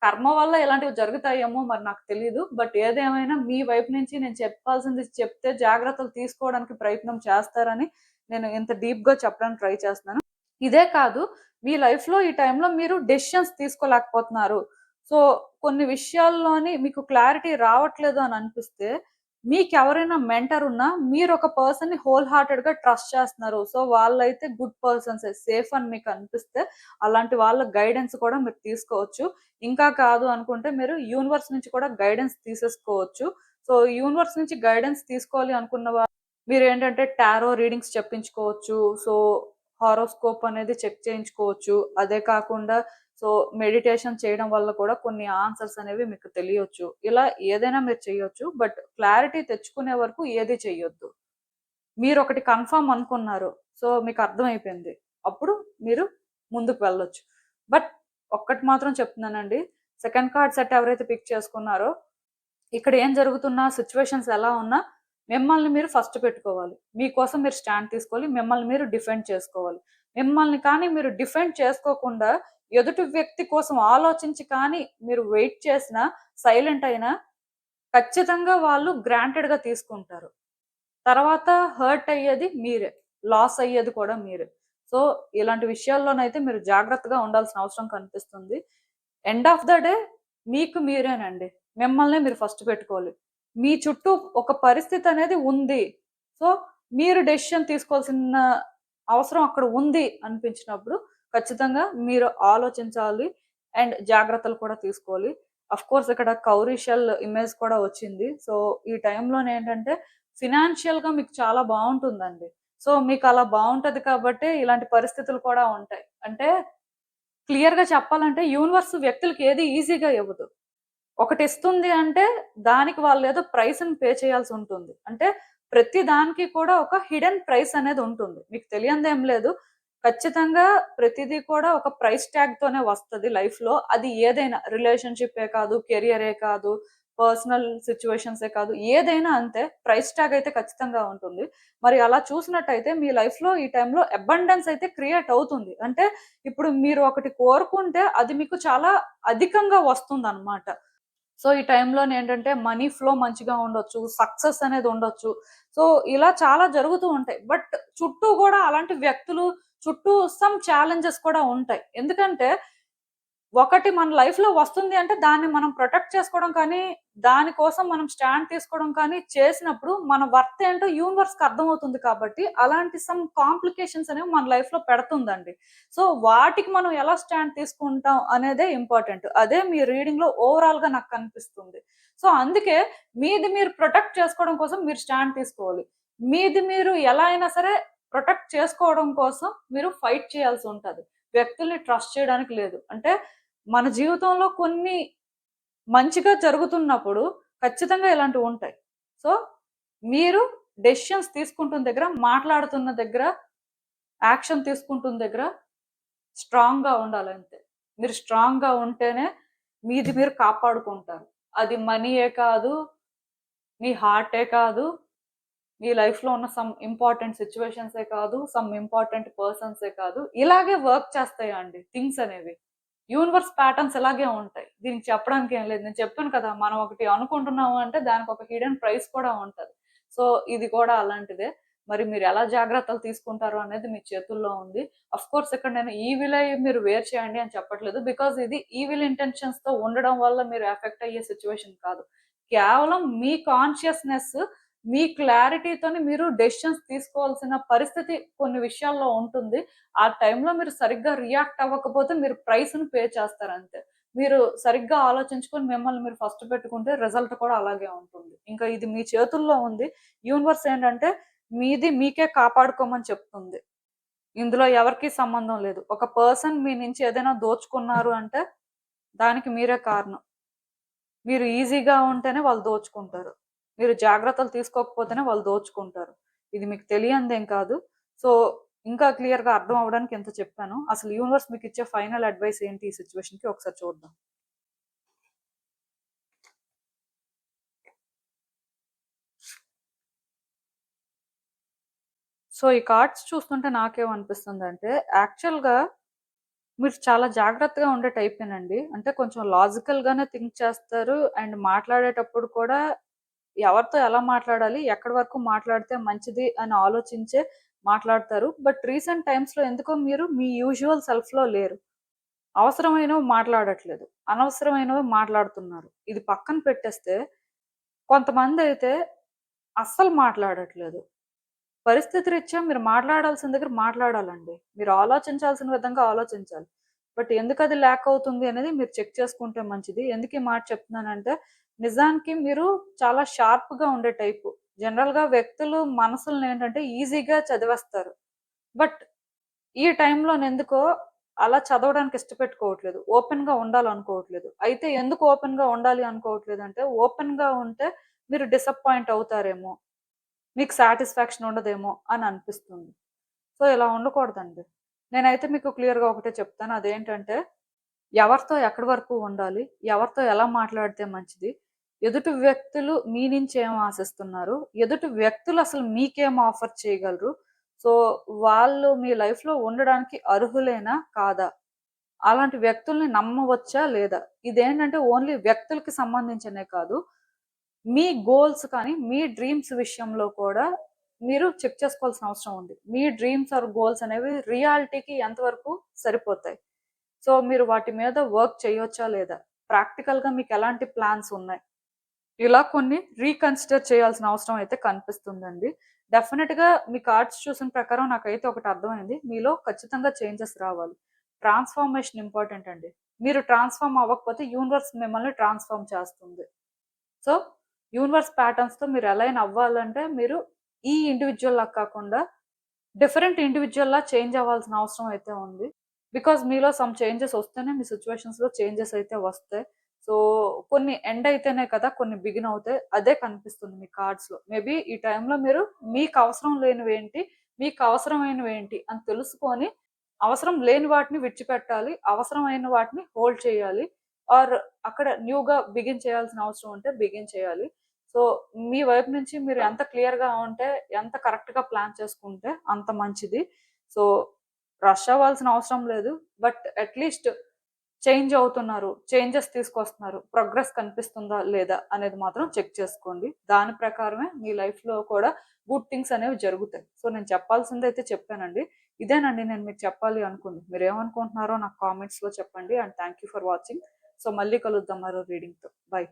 కర్మ వల్ల ఇలాంటివి జరుగుతాయేమో మరి నాకు తెలీదు. బట్ ఏదేమైనా మీ వైపు నుంచి నేను చెప్పాల్సింది చెప్తే జాగ్రత్తలు తీసుకోవడానికి ప్రయత్నం చేస్తారని నేను ఇంత డీప్‌గా చెప్పడానికి ట్రై చేస్తున్నాను. ఇదే కాదు మీ లైఫ్‌లో ఈ టైంలో మీరు డెసిషన్స్ తీసుకోలేకపోతున్నారు. సో, కొన్ని విషయాల్లోని మీకు క్లారిటీ రావట్లేదు అని అనిపిస్తే, మీకెవరైనా మెంటర్ ఉన్నా, మీరొక పర్సన్‌ని హోల్ హార్టెడ్‌గా ట్రస్ట్ చేస్తున్నారు. సో, వాళ్ళైతే గుడ్ పర్సన్సే, సేఫ్ అని మీకు అనిపిస్తే, అలాంటి వాళ్ళ గైడెన్స్ కూడా మీరు తీసుకోవచ్చు. ఇంకా కాదు అనుకుంటే మీరు యూనివర్స్ నుంచి కూడా గైడెన్స్ తీసేసుకోవచ్చు. సో, యూనివర్స్ నుంచి గైడెన్స్ తీసుకోవాలి అనుకున్న మీరేంటంటే టారో రీడింగ్స్ చెప్పించుకోవచ్చు. సో, హారోస్కోప్ అనేది చెక్ చేయించుకోవచ్చు. అదే కాకుండా సో, మెడిటేషన్ చేయడం వల్ల కూడా కొన్ని ఆన్సర్స్ అనేవి మీకు తెలియొచ్చు. ఇలా ఏదైనా మీరు చేయొచ్చు. బట్ క్లారిటీ తెచ్చుకునే వరకు ఏది చెయ్యొద్దు. మీరొకటి కన్ఫర్మ్ అనుకున్నారు. సో, మీకు అర్థమైపోయింది. అప్పుడు మీరు ముందుకు వెళ్ళొచ్చు. బట్ ఒక్కటి మాత్రం చెప్తున్నానండి. సెకండ్ కార్డ్ సెట్ ఎవరైతే పిక్ చేసుకున్నారో, ఇక్కడ ఏం జరుగుతున్నా, సిట్యుయేషన్స్ ఎలా ఉన్నా మిమ్మల్ని మీరు ఫస్ట్ పెట్టుకోవాలి. మీకోసం మీరు స్టాండ్ తీసుకోవాలి. మిమ్మల్ని మీరు డిఫెండ్ చేసుకోవాలి. మిమ్మల్ని కానీ మీరు డిఫెండ్ చేసుకోకుండా ఎదుటి వ్యక్తి కోసం ఆలోచించి కానీ మీరు వెయిట్ చేసినా, సైలెంట్ అయినా ఖచ్చితంగా వాళ్ళు గ్రాంటెడ్‌గా తీసుకుంటారు. తర్వాత హర్ట్ అయ్యేది మీరే. లాస్ అయ్యేది కూడా మీరే. సో, ఇలాంటి విషయాల్లోనైతే మీరు జాగ్రత్తగా ఉండాల్సిన అవసరం కనిపిస్తుంది. ఎండ్ ఆఫ్ ద డే మీకు మీరేనండి. మిమ్మల్నే మీరు ఫస్ట్ పెట్టుకోవాలి. మీ చుట్టూ ఒక పరిస్థితి అనేది ఉంది. సో, మీరు డెసిషన్ తీసుకోవాల్సిన అవసరం అక్కడ ఉంది అనిపించినప్పుడు ఖచ్చితంగా మీరు ఆలోచించాలి. అండ్ జాగ్రత్తలు కూడా తీసుకోవాలి. ఆఫ్‌కోర్స్ ఇక్కడ కౌరిషల్ ఇమేజ్ కూడా వచ్చింది. సో, ఈ టైంలోనేంటంటే ఫినాన్షియల్‌గా మీకు చాలా బావుంటుందండి. సో, మీకలా బావుంటది కాబట్టే ఇలాంటి పరిస్థితులు కూడా ఉంటాయి. అంటే క్లియర్‌గా చెప్పాలంటే యూనివర్స్ వ్యక్తులకి ఏది ఈజీగా ఇవ్వదు. ఒకటిస్తుంది అంటే దానికి వాళ్ళేదో ప్రైస్‌ని పే చేయాల్సుంటుంది. అంటే ప్రతి దానికి కూడా ఒక హిడెన్ ప్రైస్ అనేది ఉంటుంది. మీకు తెలియందేం లేదు. ఖచ్చితంగా ప్రతిదీ కూడా ఒక ప్రైస్ ట్యాగ్‌తోనే వస్తది లైఫ్‌లో. అది ఏదైనా రిలేషన్‌షిప్పే కాదు, కెరియరే కాదు, పర్సనల్ సిట్యుయేషన్సే కాదు. ఏదైనా అంతే. ప్రైస్ ట్యాగ్ అయితే ఖచ్చితంగా ఉంటుంది. మరి అలా చూసినట్టయితే మీ లైఫ్‌లో ఈ టైంలో అబండెన్స్ అయితే క్రియేట్ అవుతుంది. అంటే ఇప్పుడు మీరు ఒకటి కోరుకుంటే అది మీకు చాలా అధికంగా వస్తుందన్నమాట. సో, ఈ టైంలోనేంటంటే మనీ ఫ్లో మంచిగా ఉండొచ్చు. సక్సెస్ అనేది ఉండొచ్చు. సో, ఇలా చాలా జరుగుతూ ఉంటాయి. బట్ చుట్టూ గూడా అలాంటి వ్యక్తులు, చుట్టూ సమ్ ఛాలెంజెస్ కూడా ఉంటాయి. ఎందుకంటే ఒకటి మన లైఫ్‌లో వస్తుంది అంటే దాన్ని మనం ప్రొటెక్ట్ చేసుకోవడం కానీ, దాని కోసం మనం స్టాండ్ తీసుకోవడం కానీ చేసినప్పుడు మన వర్త్ ఏంటో యూనివర్స్‌కి అర్థమవుతుంది కాబట్టి, అలాంటి సమ్ కాంప్లికేషన్స్ అనేవి మన లైఫ్‌లో పెడుతుందండి. సో, వాటికి మనం ఎలా స్టాండ్ తీసుకుంటాం అనేదే ఇంపార్టెంట్. అదే మీ రీడింగ్‌లో ఓవరాల్‌గా నాకు కనిపిస్తుంది. సో, అందుకే మీది మీరు ప్రొటెక్ట్ చేసుకోవడం కోసం మీరు స్టాండ్ తీసుకోవాలి. మీది మీరు ఎలా అయినా సరే ప్రొటెక్ట్ చేసుకోవడం కోసం మీరు ఫైట్ చేయాల్సి ఉంటది. వ్యక్తుల్ని ట్రస్ట్ చేయడానికి లేదు. అంటే మన జీవితంలో కొన్ని మంచిగా జరుగుతున్నప్పుడు ఖచ్చితంగా ఇలాంటివుంటాయి. సో, మీరు డెసిషన్స్ తీసుకుంటున్న దగ్గర, మాట్లాడుతున్న దగ్గర, యాక్షన్ తీసుకుంటున్న దగ్గర స్ట్రాంగ్‌గా ఉండాలంతే. మీరు స్ట్రాంగ్‌గా ఉంటేనే మీది మీరు కాపాడుకుంటారు. అది మనీయే కాదు, మీ హార్టే కాదు, మీ లైఫ్‌లో ఉన్న సమ్ ఇంపార్టెంట్ సిట్యుయేషన్సే కాదు, సమ్ ఇంపార్టెంట్ పర్సన్సే కాదు. ఇలాగే వర్క్ చేస్తాయండి థింగ్స్ అనేవి. యూనివర్స్ ప్యాటర్న్స్ ఇలాగే ఉంటాయి. దీనికి చెప్పడానికి ఏం లేదు. నేను చెప్పాను కదా! మనం ఒకటి అనుకుంటున్నాము అంటే దానికొక హిడెన్ ప్రైస్ కూడా ఉంటది. సో, ఇది కూడా అలాంటిదే. మరి మీరు ఎలా జాగ్రత్తలు తీసుకుంటారు అనేది మీ చేతుల్లో ఉంది. ఆఫ్‌కోర్స్ ఇక్కడ నేను ఈవిల్ అయ్యి మీరు వేర్ చేయండి అని చెప్పట్లేదు. బికాజ్ ఇది ఈవిల్ ఇంటెన్షన్స్‌తో ఉండడం వల్ల మీరు ఎఫెక్ట్ అయ్యే సిట్యుయేషన్ కాదు. కేవలం మీ కాన్షియస్‌నెస్ మీ క్లారిటీతోని మీరు డెసిషన్స్ తీసుకోవాల్సిన పరిస్థితి కొన్ని విషయాల్లో ఉంటుంది. ఆ టైంలో మీరు సరిగ్గా రియాక్ట్ అవ్వకపోతే మీరు ప్రైస్‌ని పే చేస్తారంతే. మీరు సరిగ్గా ఆలోచించుకొని మిమ్మల్ని మీరు ఫస్ట్ పెట్టుకుంటే రిజల్ట్ కూడా అలాగే ఉంటుంది. ఇంకా ఇది మీ చేతుల్లో ఉంది. యూనివర్స్ ఏంటంటే మీది మీకే కాపాడుకోమని చెప్తుంది. ఇందులో ఎవరికీ సంబంధం లేదు. ఒక పర్సన్ మీ నుంచి ఏదైనా దోచుకున్నారు అంటే దానికి మీరే కారణం. మీరు ఈజీగా ఉంటేనే వాళ్ళు దోచుకుంటారు. మీరు జాగ్రత్తలు తీసుకోకపోతేనే వాళ్ళు దోచుకుంటారు. ఇది మీకు తెలియనిదేం కాదు. సో, ఇంకా క్లియర్‌గా అర్థం అవ్వడానికి ఇంత చెప్పాను. అసలు యూనివర్స్ మీకిచ్చే ఫైనల్ అడ్వైస్ ఏంటి ఈ సిట్యుయేషన్‌కి ఒకసారి చూద్దాం. సో, ఈ కార్డ్స్ చూస్తుంటే నాకేమనిపిస్తుందంటే, యాక్చువల్‌గా మీరు చాలా జాగ్రత్తగా ఉండే టైపేనండి. అంటే కొంచెం లాజికల్‌గానే థింక్ చేస్తారు. అండ్ మాట్లాడేటప్పుడు కూడా ఎవరితో ఎలా మాట్లాడాలి? ఎక్కడి వరకు మాట్లాడితే మంచిది అని ఆలోచించే మాట్లాడతారు. బట్ రీసెంట్ టైమ్స్‌లో ఎందుకో మీరు మీ యూజువల్ సెల్ఫ్‌లో లేరు. అవసరమైనవి మాట్లాడట్లేదు. అనవసరమైనవి మాట్లాడుతున్నారు. ఇది పక్కన పెట్టేస్తే కొంతమందైతే అస్సలు మాట్లాడట్లేదు. పరిస్థితి రీత్యా మీరు మాట్లాడాల్సిన దగ్గర మాట్లాడాలండి. మీరు ఆలోచించాల్సిన విధంగా ఆలోచించాలి. బట్ ఎందుకది ల్యాక్ అవుతుంది అనేది మీరు చెక్ చేసుకుంటే మంచిది. ఎందుకు ఈ మాట చెప్తున్నానంటే, నిజానికి మీరు చాలా షార్ప్‌గా ఉండే టైపు. జనరల్‌గా వ్యక్తులు మనసులనేంటంటే ఈజీగా చదివేస్తారు. బట్ ఈ టైంలోనెందుకో అలా చదవడానికి ఇష్టపెట్టుకోవట్లేదు. ఓపెన్‌గా ఉండాలనుకోవట్లేదు. అయితే ఎందుకు ఓపెన్‌గా ఉండాలి అనుకోవట్లేదంటే, ఓపెన్‌గా ఉంటే మీరు డిసప్పాయింట్ అవుతారేమో! మీకు సాటిస్ఫాక్షన్ ఉండదేమో అని అనిపిస్తుంది. సో, ఇలా ఉండకూడదండి. నేనైతే మీకు క్లియర్‌గా ఒకటే చెప్తాను. అదేంటంటే, ఎవరితో ఎక్కడి వరకు ఉండాలి? ఎవరితో ఎలా మాట్లాడితే మంచిది? ఎదుటి వ్యక్తులు మీ నుంచి ఏం ఆశిస్తున్నారు? ఎదుటి వ్యక్తులు అసలు మీకేం ఆఫర్ చేయగలరు? సో, వాళ్ళు మీ లైఫ్‌లో ఉండడానికి అర్హులేనా? కాదా? అలాంటి వ్యక్తుల్ని నమ్మవచ్చా? లేదా? ఇదేంటంటే ఓన్లీ వ్యక్తులకి సంబంధించనే కాదు. మీ గోల్స్ కానీ, మీ డ్రీమ్స్ విషయంలో కూడా మీరు చెక్ చేసుకోవాల్సిన అవసరం ఉంది. మీ డ్రీమ్స్ ఆర్ గోల్స్ అనేవి రియాలిటీకి ఎంతవరకు సరిపోతాయి? సో, మీరు వాటి మీద వర్క్ చేయొచ్చా? లేదా? ప్రాక్టికల్‌గా మీకెలాంటి ప్లాన్స్ ఉన్నాయి? ఇలా కొన్ని రీకన్సిడర్ చేయాల్సిన అవసరం అయితే కనిపిస్తుందండి. డెఫినిట్‌గా మీ కార్డ్స్ చూసిన ప్రకారం నాకైతే ఒకటి అర్థమైంది. మీలో ఖచ్చితంగా చేంజెస్ రావాలి. ట్రాన్స్‌ఫర్మేషన్ ఇంపార్టెంట్ అండి. మీరు ట్రాన్స్‌ఫార్మ్ అవ్వకపోతే యూనివర్స్ మిమ్మల్ని ట్రాన్స్‌ఫార్మ్ చేస్తుంది. సో, యూనివర్స్ ప్యాటర్న్స్‌తో మీరు అలైన్ అవ్వాలంటే మీరు ఈ ఇండివిడ్యువల్‌లా కాకుండా డిఫరెంట్ ఇండివిడ్యువల్‌లా చేంజ్ అవ్వాల్సిన అవసరం అయితే ఉంది. బికాజ్ మీలో సమ్ చేంజెస్ వస్తేనే మీ సిట్యుయేషన్స్‌లో చేంజెస్ అయితే వస్తాయి. సో, కొన్ని ఎండ్ అయితేనే కదా కొన్ని బిగిన్ అవుతాయి. అదే కనిపిస్తుంది మీ కార్డ్స్‌లో. మేబీ ఈ టైంలో మీరు మీకు అవసరం లేనివేంటి, మీకు అవసరమైనవేంటి అని తెలుసుకొని, అవసరం లేని వాటిని విడిచిపెట్టాలి. అవసరమైన వాటిని హోల్డ్ చేయాలి. ఆర్ అక్కడ న్యూగా బిగిన్ చేయాల్సిన అవసరం ఉంటే బిగిన్ చేయాలి. సో, మీ వైపు నుంచి మీరు ఎంత క్లియర్‌గా ఉంటే, ఎంత కరెక్ట్‌గా ప్లాన్ చేసుకుంటే అంత మంచిది. సో, రష్ అవ్వాల్సిన అవసరం లేదు. బట్ అట్‌లీస్ట్ చేంజ్ అవుతున్నారు. చేంజెస్ తీసుకొస్తున్నారు. ప్రోగ్రెస్ కనిపిస్తుందా? లేదా? అనేది మాత్రం చెక్ చేసుకోండి. దాని ప్రకారమే మీ లైఫ్‌లో కూడా గుడ్ థింగ్స్ అనేవి జరుగుతాయి. సో, నేను చెప్పాల్సిందైతే చెప్పానండి. ఇదేనండి నేను మీకు చెప్పాలి అనుకుంది. మీరేమనుకుంటున్నారో నాకు కామెంట్స్‌లో చెప్పండి. And thank you for watching. So, మళ్ళీ కలుద్దాం మరో రీడింగ్‌తో. బై.